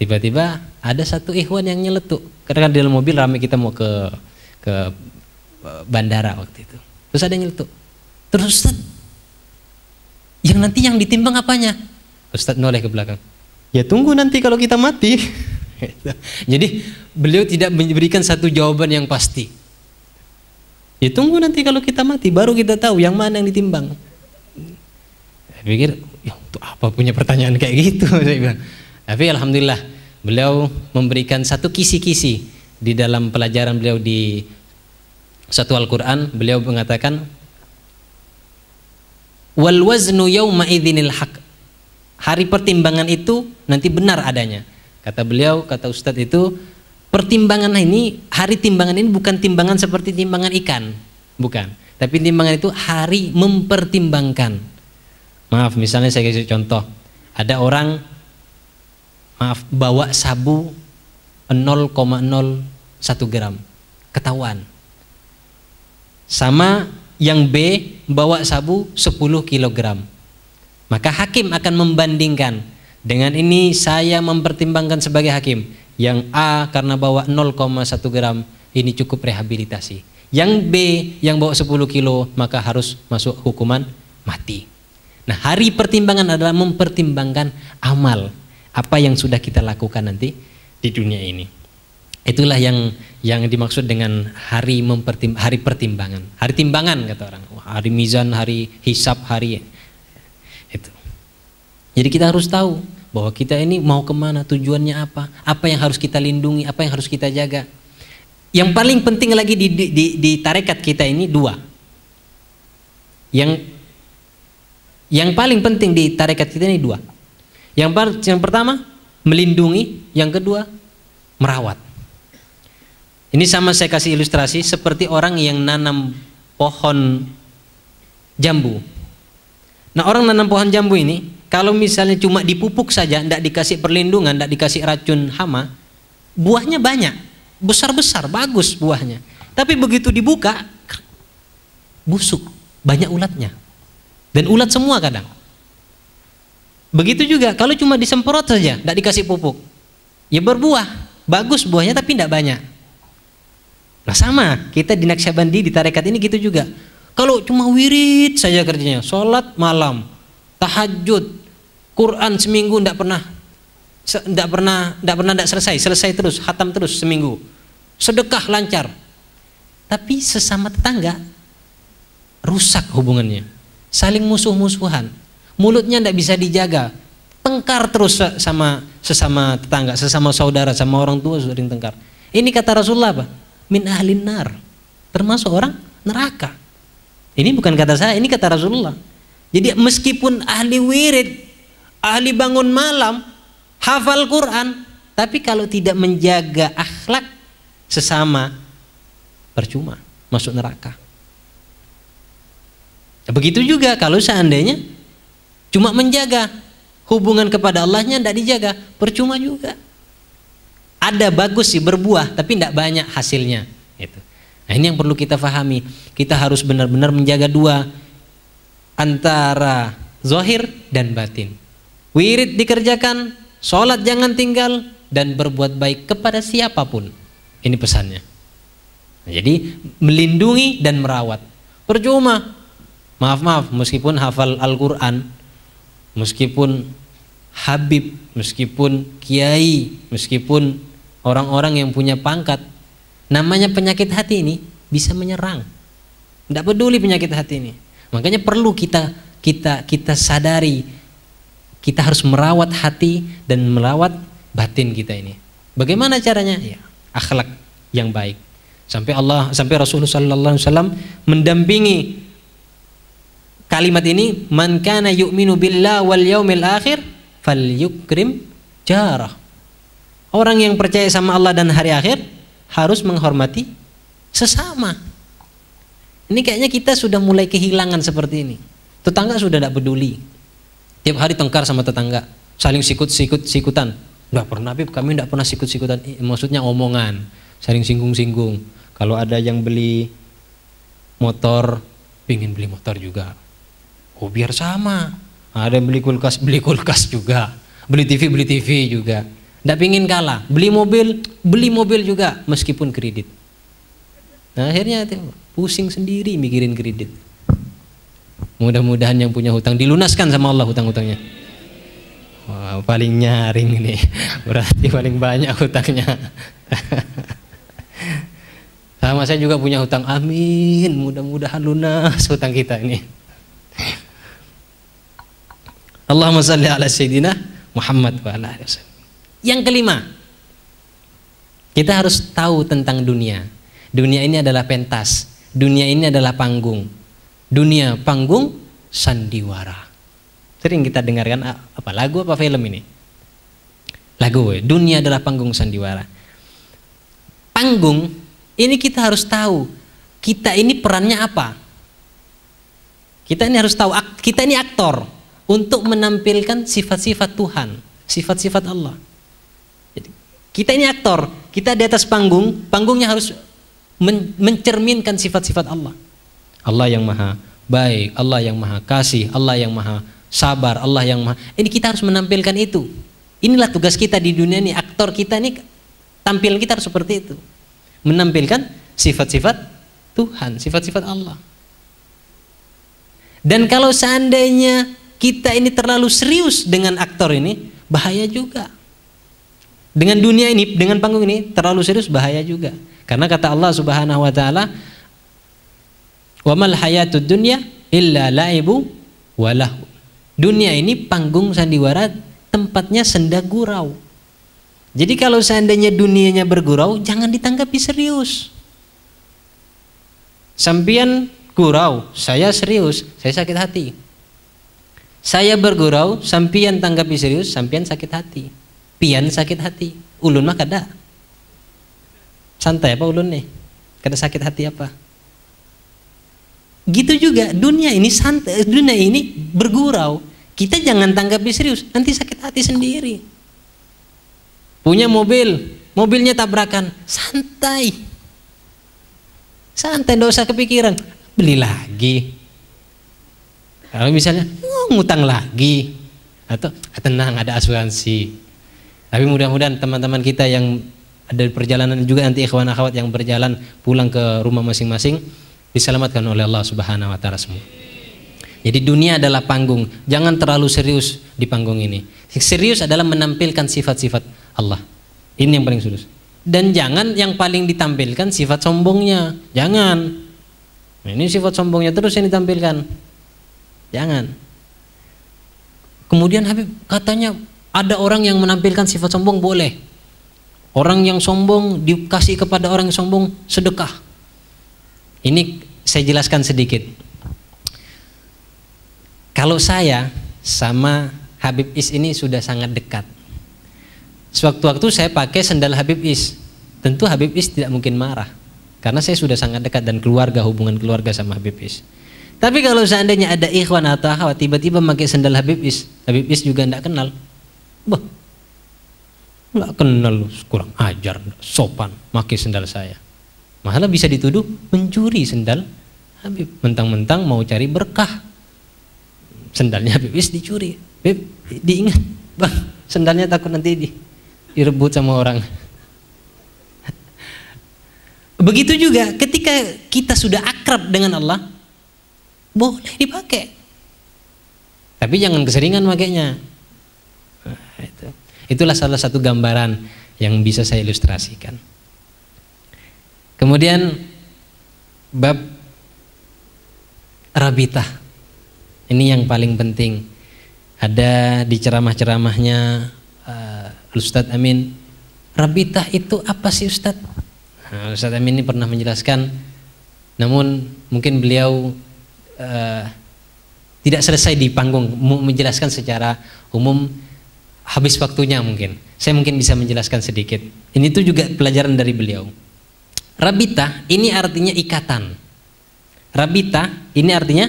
Tiba-tiba ada satu ikhwan yang nyeletuk. Karena kan di dalam mobil ramai, kita mau ke bandara waktu itu. Terus ada yang nyeletuk. Terus Ustaz, yang ditimbang apanya? Ustaz noleh ke belakang. Ya tunggu nanti kalau kita mati. Jadi beliau tidak memberikan satu jawaban yang pasti. Ya tunggu nanti kalau kita mati baru kita tahu yang mana yang ditimbang. Saya pikir, ya untuk apa punya pertanyaan kayak gitu? Saya bilang. Tapi alhamdulillah beliau memberikan satu kisi-kisi di dalam pelajaran beliau di satu Al-Quran. Beliau mengatakan, wal waznu yawma idzinil haq. Hari pertimbangan itu nanti benar adanya. Kata beliau, kata Ustadz itu, pertimbangan ini, hari timbangan ini bukan timbangan seperti timbangan ikan, bukan. Tapi timbangan itu hari mempertimbangkan. Maaf, misalnya saya kasih contoh. Ada orang, maaf, bawa sabu 0,01 gram, ketahuan. Sama yang B bawa sabu 10 kilogram. Maka hakim akan membandingkan. Dengan ini saya mempertimbangkan sebagai hakim. Yang A karena bawa 0,1 gram, ini cukup rehabilitasi. Yang B yang bawa 10 kilo, maka harus masuk hukuman mati. Nah, hari pertimbangan adalah mempertimbangkan amal. Apa yang sudah kita lakukan nanti di dunia ini. Itulah yang dimaksud dengan hari pertimbangan. Hari timbangan kata orang. Hari mizan, hari hisab, hari itu. Jadi kita harus tahu bahwa kita ini mau kemana, tujuannya apa yang harus kita lindungi, apa yang harus kita jaga. Yang paling penting lagi di tarekat kita ini dua. Yang paling penting di tarekat kita ini dua. Yang pertama melindungi, yang kedua merawat. Ini sama saya kasih ilustrasi seperti orang yang nanam pohon jambu. Nah, orang nanam pohon jambu ini, kalau misalnya cuma dipupuk saja, tidak dikasih perlindungan, tidak dikasih racun hama, buahnya banyak, besar-besar, bagus buahnya. Tapi begitu dibuka, busuk, banyak ulatnya. Dan ulat semua kadang. Begitu juga, kalau cuma disemprot saja, tidak dikasih pupuk, ya berbuah, bagus buahnya tapi tidak banyak. Nah sama, kita di Naqsyabandi di tarekat ini gitu juga. Kalau cuma wirid saja kerjanya, sholat malam, tahajud, Quran seminggu tidak pernah selesai terus, khatam terus seminggu, sedekah lancar, tapi sesama tetangga rusak hubungannya, saling musuh-musuhan, mulutnya tidak bisa dijaga, tengkar terus sama sesama tetangga, sesama saudara, sama orang tua sering tengkar. Ini kata Rasulullah apa? Min ahlin nar, termasuk orang neraka. Ini bukan kata saya, ini kata Rasulullah. Jadi meskipun ahli wirid, ahli bangun malam, hafal Quran, tapi kalau tidak menjaga akhlak sesama, percuma, masuk neraka. Begitu juga kalau seandainya cuma menjaga hubungan kepada Allahnya tidak dijaga, percuma juga. Ada bagus sih berbuah, tapi tidak banyak hasilnya. Itu. Nah ini yang perlu kita fahami. Kita harus benar-benar menjaga dua, antara zahir dan batin. Wirid dikerjakan, sholat jangan tinggal, dan berbuat baik kepada siapapun. Ini pesannya. Nah, jadi melindungi dan merawat. Percuma. Maaf, meskipun hafal Al-Quran, meskipun habib, meskipun kiai, meskipun orang-orang yang punya pangkat, namanya penyakit hati ini bisa menyerang. Tidak peduli penyakit hati ini. Makanya perlu kita sadari, kita harus merawat hati dan merawat batin kita ini. Bagaimana caranya? Ya, akhlak yang baik. Sampai Rasulullah sallallahu alaihi wasallam mendampingi kalimat ini, man kana yu'minu billah wal yaumil akhir falyukrim jarah. Orang yang percaya sama Allah dan hari akhir harus menghormati sesama. Ini kayaknya kita sudah mulai kehilangan seperti ini. Tetangga sudah tidak peduli. Tiap hari tengkar sama tetangga, saling sikut-sikutan. Enggak pernah, Bib, kami tidak pernah sikut-sikutan. Maksudnya omongan, saling singgung-singgung. Kalau ada yang beli motor, pingin beli motor juga. Oh biar sama. Ada yang beli kulkas juga. beli TV juga. Nggak pingin kalah, beli mobil juga meskipun kredit. Nah, akhirnya pusing sendiri mikirin kredit. Mudah-mudahan yang punya hutang dilunaskan sama Allah hutang-hutangnya. Wah, paling nyaring ini, berarti paling banyak hutangnya. Sama saya juga punya hutang, amin, mudah-mudahan lunas hutang kita ini. Allahumma shalli ala sayyidina Muhammad wa ala alihi wasallam. Yang kelima, kita harus tahu tentang dunia. Dunia ini adalah pentas, dunia ini adalah panggung. Dunia panggung sandiwara. Sering kita dengarkan apa lagu apa film ini? Lagu, dunia adalah panggung sandiwara. Panggung ini kita harus tahu, kita ini perannya apa? Kita ini harus tahu, kita ini aktor untuk menampilkan sifat-sifat Tuhan, sifat-sifat Allah. Jadi, kita ini aktor, kita di atas panggung, panggungnya harus mencerminkan sifat-sifat Allah. Allah yang maha baik, Allah yang maha kasih, Allah yang maha sabar, Allah yang maha. Ini kita harus menampilkan itu. Inilah tugas kita di dunia ini, aktor kita ini, tampil kita harus seperti itu. Menampilkan sifat-sifat Tuhan, sifat-sifat Allah. Dan kalau seandainya kita ini terlalu serius dengan aktor ini, bahaya juga. Dengan dunia ini, dengan panggung ini terlalu serius, bahaya juga. Karena kata Allah Subhanahu wa taala, "Wa mal hayatud dunya illa laibu wa lahu." Dunia ini panggung sandiwara, tempatnya senda gurau. Jadi kalau seandainya dunianya bergurau, jangan ditanggapi serius. Sampian gurau, saya serius, saya sakit hati. Saya bergurau, sampian tanggapi serius, sampian sakit hati. Pian sakit hati, ulun mah kada. Santai apa ulun nih? Kada sakit hati apa? Gitu juga dunia ini santai, dunia ini bergurau. Kita jangan tanggapi serius, nanti sakit hati sendiri. Punya mobil, mobilnya tabrakan, santai. Santai, enggak usah kepikiran, beli lagi. Kalau misalnya ngutang lagi, atau tenang ada asuransi. Tapi mudah-mudahan teman-teman kita yang ada di perjalanan juga nanti ikhwan akhwat yang berjalan pulang ke rumah masing-masing diselamatkan oleh Allah Subhanahu wa taala semua. Jadi dunia adalah panggung, jangan terlalu serius di panggung ini. Serius adalah menampilkan sifat-sifat Allah. Ini yang paling serius. Dan jangan yang paling ditampilkan sifat sombongnya. Jangan. Nah, ini sifat sombongnya terus yang ditampilkan. Jangan. Kemudian Habib katanya ada orang yang menampilkan sifat sombong boleh. Orang yang sombong dikasih kepada orang yang sombong sedekah. Ini saya jelaskan sedikit. Kalau saya sama Habib Is ini sudah sangat dekat. Sewaktu-waktu saya pakai sendal Habib Is, tentu Habib Is tidak mungkin marah karena saya sudah sangat dekat dan hubungan keluarga sama Habib Is. Tapi kalau seandainya ada ikhwan atau akhwat tiba-tiba pakai sendal Habib Is juga tidak kenal. Bah, nggak kenal, kurang ajar, sopan, pakai sendal saya. Malah bisa dituduh mencuri sendal Habib, mentang-mentang mau cari berkah. Sendalnya Habib Is dicuri. Habib diingat, bang, sendalnya takut nanti direbut sama orang. Begitu juga ketika kita sudah akrab dengan Allah, boleh dipakai. Tapi jangan keseringan makainya. Nah, itulah salah satu gambaran yang bisa saya ilustrasikan. Kemudian bab rabitah. Ini yang paling penting. Ada di ceramah-ceramahnya Ustadz Amin. Rabitah itu apa sih Ustadz? Nah, Ustadz Amin ini pernah menjelaskan, namun mungkin beliau tidak selesai di panggung menjelaskan secara umum, habis waktunya mungkin. Saya mungkin bisa menjelaskan sedikit. Ini tuh juga pelajaran dari beliau. Rabitah ini artinya ikatan. Rabitah ini artinya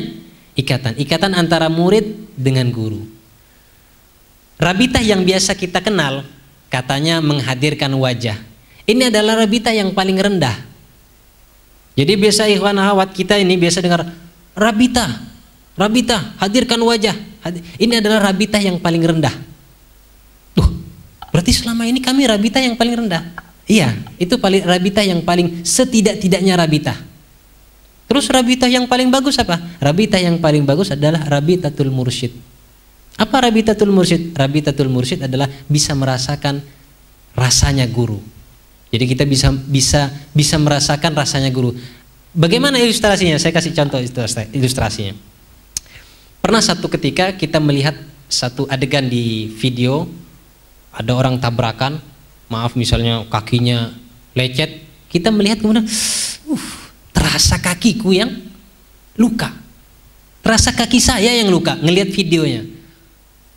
ikatan antara murid dengan guru. Rabitah yang biasa kita kenal katanya menghadirkan wajah. Ini adalah rabitah yang paling rendah. Jadi biasa ikhwan akhwat kita ini biasa dengar rabitah, hadirkan wajah. Ini adalah rabitah yang paling rendah. Berarti selama ini kami rabita yang paling rendah. Iya, itu paling rabita yang paling setidak-tidaknya rabita. Terus rabita yang paling bagus apa? Rabita yang paling bagus adalah rabitatul mursyid. Apa rabitatul mursyid? Rabitatul mursyid adalah bisa merasakan rasanya guru. Jadi kita bisa merasakan rasanya guru. Bagaimana ilustrasinya? Saya kasih contoh ilustrasinya. Pernah satu ketika kita melihat satu adegan di video, ada orang tabrakan, maaf misalnya kakinya lecet, kita melihat kemudian terasa kakiku yang luka, terasa kaki saya yang luka ngelihat videonya.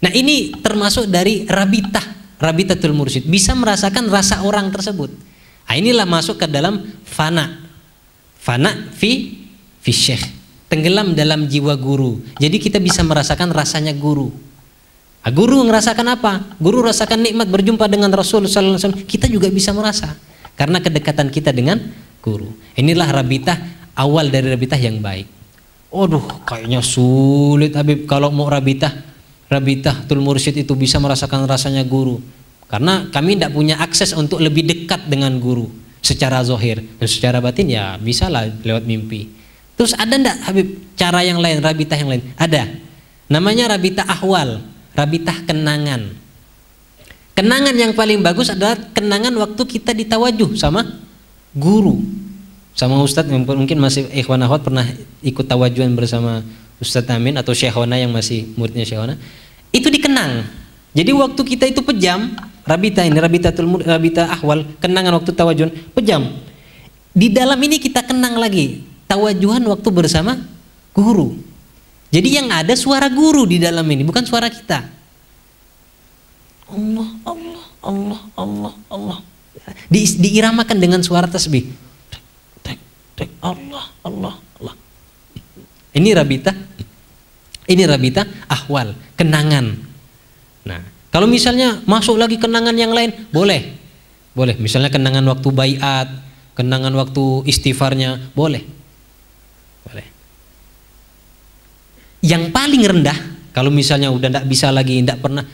Nah ini termasuk dari rabitatul mursyid, bisa merasakan rasa orang tersebut. Nah, inilah masuk ke dalam fana fi syekh, tenggelam dalam jiwa guru. Jadi kita bisa merasakan rasanya guru. Nah, guru ngerasakan apa? Guru rasakan nikmat berjumpa dengan Rasul sallallahu alaihi wasallam. Kita juga bisa merasa karena kedekatan kita dengan guru. Inilah rabitah, awal dari rabitah yang baik. Aduh, kayaknya sulit Habib kalau mau rabitatul mursyid itu bisa merasakan rasanya guru. Karena kami tidak punya akses untuk lebih dekat dengan guru secara zahir, dan secara batin ya bisalah lewat mimpi. Terus ada ndak Habib cara yang lain, rabitah yang lain? Ada. Namanya rabitah ahwal, rabitah kenangan. Kenangan yang paling bagus adalah kenangan waktu kita ditawajuh sama guru, sama ustadz. Mungkin masih ikhwan akhwat pernah ikut tawajuhan bersama Ustadz Amin atau Syekhona yang masih muridnya Syekhona. Itu dikenang. Jadi waktu kita itu pejam, rabitah ini, rabitah ahwal, kenangan waktu tawajuhan, pejam. Di dalam ini kita kenang lagi tawajuhan waktu bersama guru. Jadi yang ada suara guru di dalam ini, bukan suara kita. Allah, Allah, Allah, Allah, Allah. Diiramakan dengan suara tasbih. Allah, Allah, Allah. Ini rabitah ahwal, kenangan. Nah, kalau misalnya masuk lagi kenangan yang lain, boleh. Misalnya kenangan waktu baiat, kenangan waktu istighfarnya, boleh. Yang paling rendah, kalau misalnya udah tidak bisa lagi,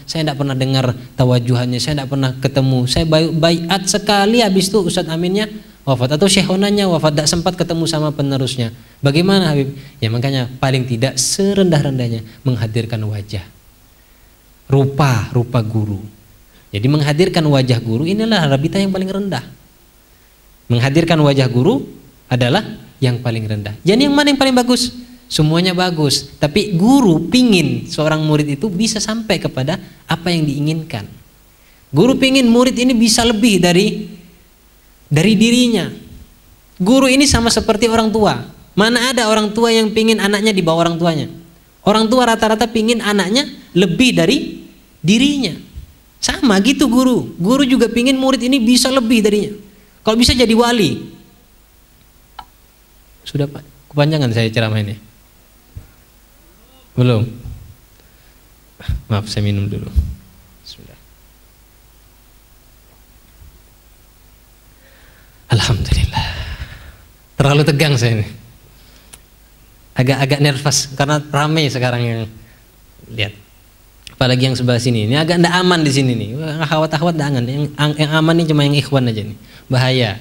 saya tidak pernah dengar tawajuhannya, saya tidak pernah ketemu, saya baiat sekali, habis itu Ustadz Aminnya wafat atau Syekhonanya wafat, tidak sempat ketemu sama penerusnya. Bagaimana Habib? Ya makanya paling tidak serendah-rendahnya menghadirkan wajah, rupa guru. Jadi menghadirkan wajah guru inilah rabitah yang paling rendah. Menghadirkan wajah guru adalah yang paling rendah. Jadi yang mana yang paling bagus? Semuanya bagus, tapi guru pingin seorang murid itu bisa sampai kepada apa yang diinginkan. Guru pingin murid ini bisa lebih dari dirinya. Guru ini sama seperti orang tua. Mana ada orang tua yang pingin anaknya di bawah orang tuanya? Orang tua rata-rata pingin anaknya lebih dari dirinya. Sama gitu guru. Guru juga pingin murid ini bisa lebih darinya. Kalau bisa jadi wali. Sudah Pak, kepanjangan saya ceramah ini. Belum. Maaf, saya minum dulu. Sudah. Alhamdulillah. Terlalu tegang saya ini. Agak nervous karena ramai sekarang yang lihat. Apalagi yang sebelah sini. Ini agak ndak aman di sini nih. Akhwat-akhwat ndak aman. Yang aman ini cuma yang ikhwan aja nih. Bahaya.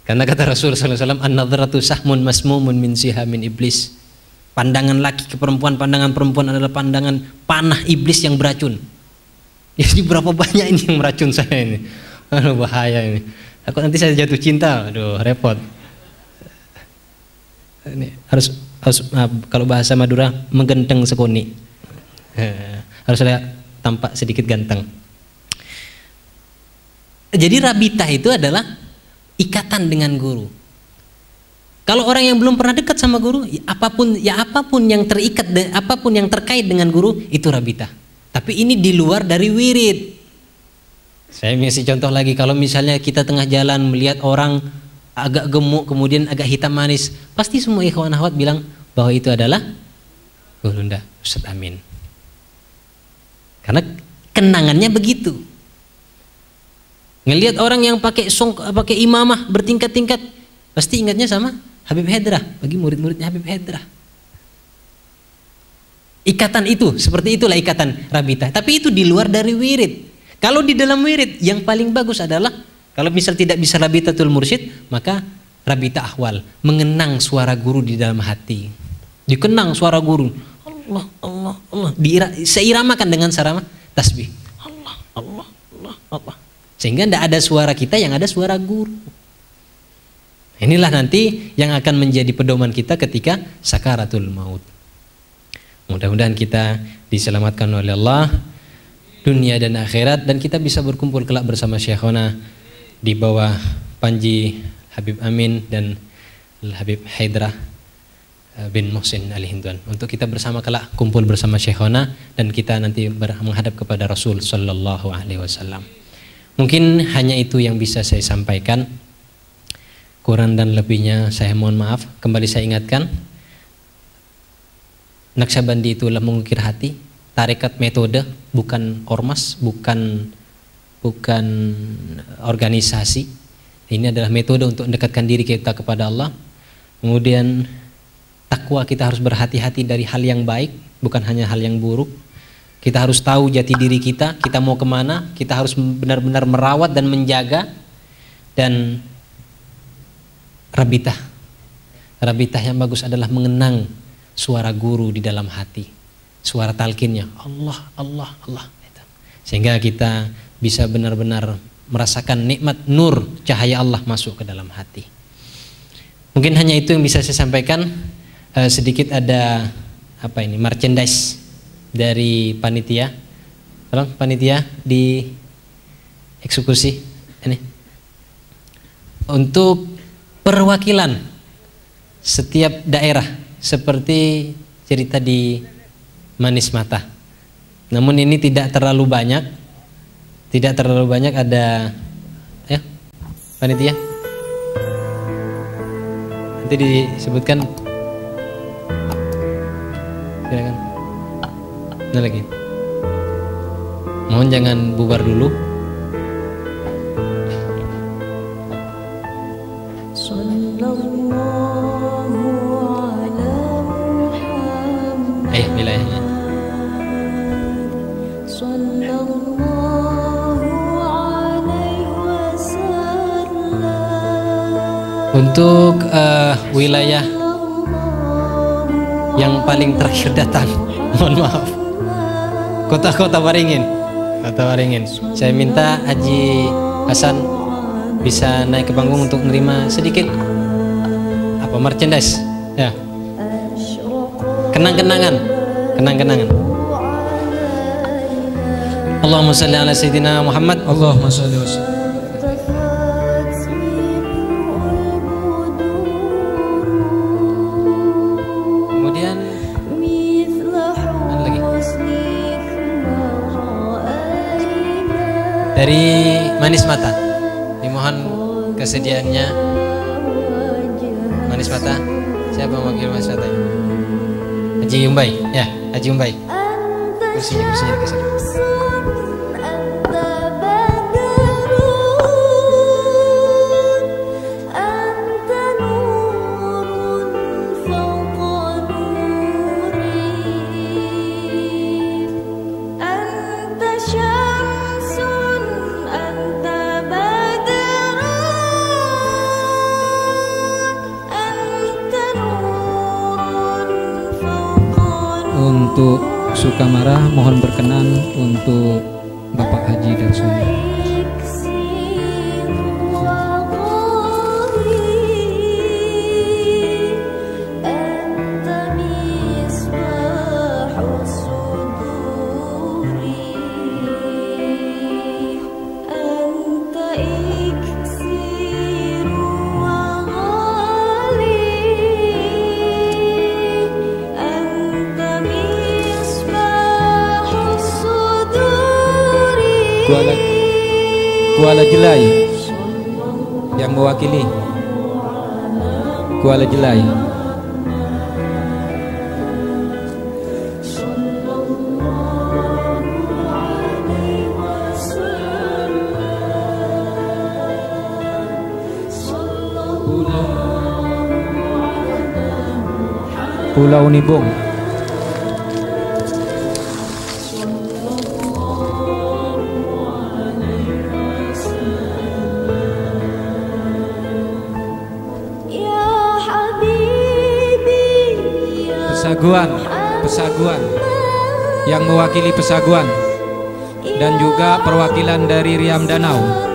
Karena kata Rasul sallallahu alaihi wasallam, "An-nadhratu sahmun masmumun min sihamin iblis." Pandangan laki ke perempuan, pandangan perempuan adalah pandangan panah iblis yang beracun. Jadi berapa banyak ini yang meracun saya ini. Aduh, bahaya ini. Aku nanti saya jatuh cinta. Aduh, repot. Ini harus kalau bahasa Madura menggenteng sekoni. Harus ada tampak sedikit ganteng. Jadi rabitah itu adalah ikatan dengan guru. Kalau orang yang belum pernah dekat sama guru, apapun yang terikat, apapun yang terkait dengan guru itu rabitah. Tapi ini di luar dari wirid. Saya ngasih contoh lagi, kalau misalnya kita tengah jalan melihat orang agak gemuk kemudian agak hitam manis, pasti semua ikhwan akhwat bilang bahwa itu adalah gurunda Ustadz Amin. Karena kenangannya begitu. Ngelihat orang yang pakai imamah bertingkat-tingkat, pasti ingatnya sama Habib Hedrah, bagi murid-muridnya Habib Hedrah. Ikatan itu, seperti itulah ikatan rabitah. Tapi itu di luar dari wirid. Kalau di dalam wirid yang paling bagus adalah kalau misal tidak bisa rabitatul mursyid, maka rabita ahwal, mengenang suara guru di dalam hati. Dikenang suara guru. Allah, Allah, Allah. Seiramakan dengan sarama tasbih. Allah, Allah, Allah, Allah. Sehingga tidak ada suara kita, yang ada suara guru. Inilah nanti yang akan menjadi pedoman kita ketika sakaratul maut. Mudah-mudahan kita diselamatkan oleh Allah dunia dan akhirat, dan kita bisa berkumpul kelak bersama Syekhona di bawah Panji Habib Amin dan Habib Haidrah bin Muhsin Al-Hinduan, untuk kita bersama kelak kumpul bersama Syekhona dan kita nanti menghadap kepada Rasul sallallahu alaihi wasallam. Mungkin hanya itu yang bisa saya sampaikan. Kurang dan lebihnya saya mohon maaf. Kembali saya ingatkan, Naqsyabandi itulah mengukir hati, tarekat metode, bukan ormas, bukan organisasi. Ini adalah metode untuk mendekatkan diri kita kepada Allah. Kemudian takwa, kita harus berhati-hati dari hal yang baik, bukan hanya hal yang buruk. Kita harus tahu jati diri kita mau kemana, kita harus benar-benar merawat dan menjaga. Dan rabitah yang bagus adalah mengenang suara guru di dalam hati, suara talqinnya Allah, Allah, Allah, sehingga kita bisa benar-benar merasakan nikmat nur cahaya Allah masuk ke dalam hati. Mungkin hanya itu yang bisa saya sampaikan. Sedikit ada merchandise dari panitia. Tolong panitia di eksekusi ini untuk perwakilan setiap daerah, seperti cerita di Manis Mata. Namun ini tidak terlalu banyak, ada ya panitia. Nanti disebutkan. Silakan. Nah lagi. Mohon jangan bubar dulu. Wilayahnya. Untuk wilayah yang paling terakhir datang, mohon maaf, Kota Waringin. Saya minta Haji Hasan bisa naik ke panggung untuk menerima sedikit merchandise ya, kenang-kenangan. Allahumma shalli ala sayyidina Muhammad.
Allahumma shalli wa sallim.
Kemudian lagi dari Manis Mata, dimohon kesediaannya Manis Mata. Siapa wakil Manis Mata? Haji Umbai, ya, Haji Umbai. Kursinya dikasih.
Untuk Sukamara mohon berkenan untuk Bapak Haji Darsono. Kuala Jelai yang mewakili Kuala Jelai. Pulau Nibung. Pesaguan yang mewakili Pesaguan dan juga perwakilan dari Riam Danau.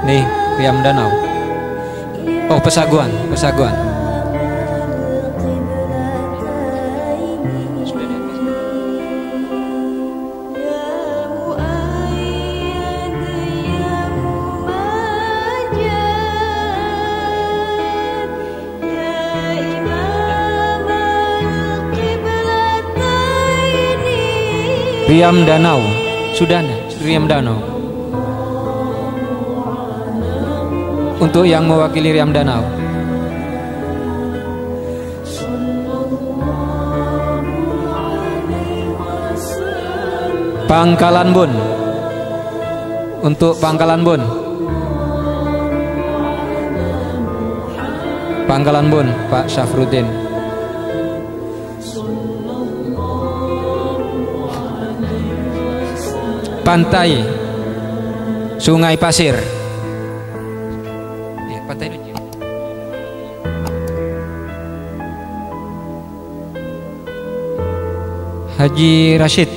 Nih, Riam Danau. Oh, Pesaguan. Riam Danau. Sudah ada Riam Danau. Untuk yang mewakili Riam Danau. Pangkalan Bun. Untuk Pangkalan Bun. Pangkalan Bun, Pak Syafruddin. Pantai Sungai Pasir. Pantai Lunci. Haji Rashid.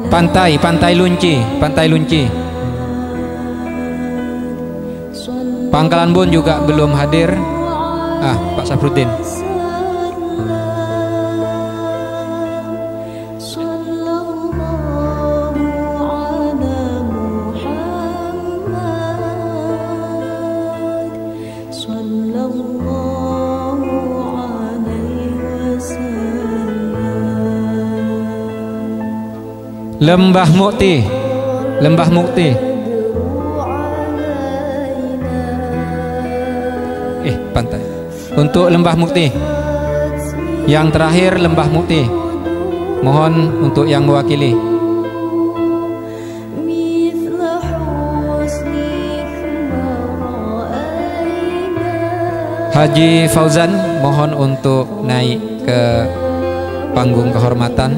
Pantai Lunci. Pangkalan Bun juga belum hadir. Pak Syafruddin. Lembah Mukti. Pantai. Untuk Lembah Mukti. Yang terakhir Lembah Mukti. Mohon untuk yang mewakili. Haji Fauzan, mohon untuk naik ke panggung kehormatan.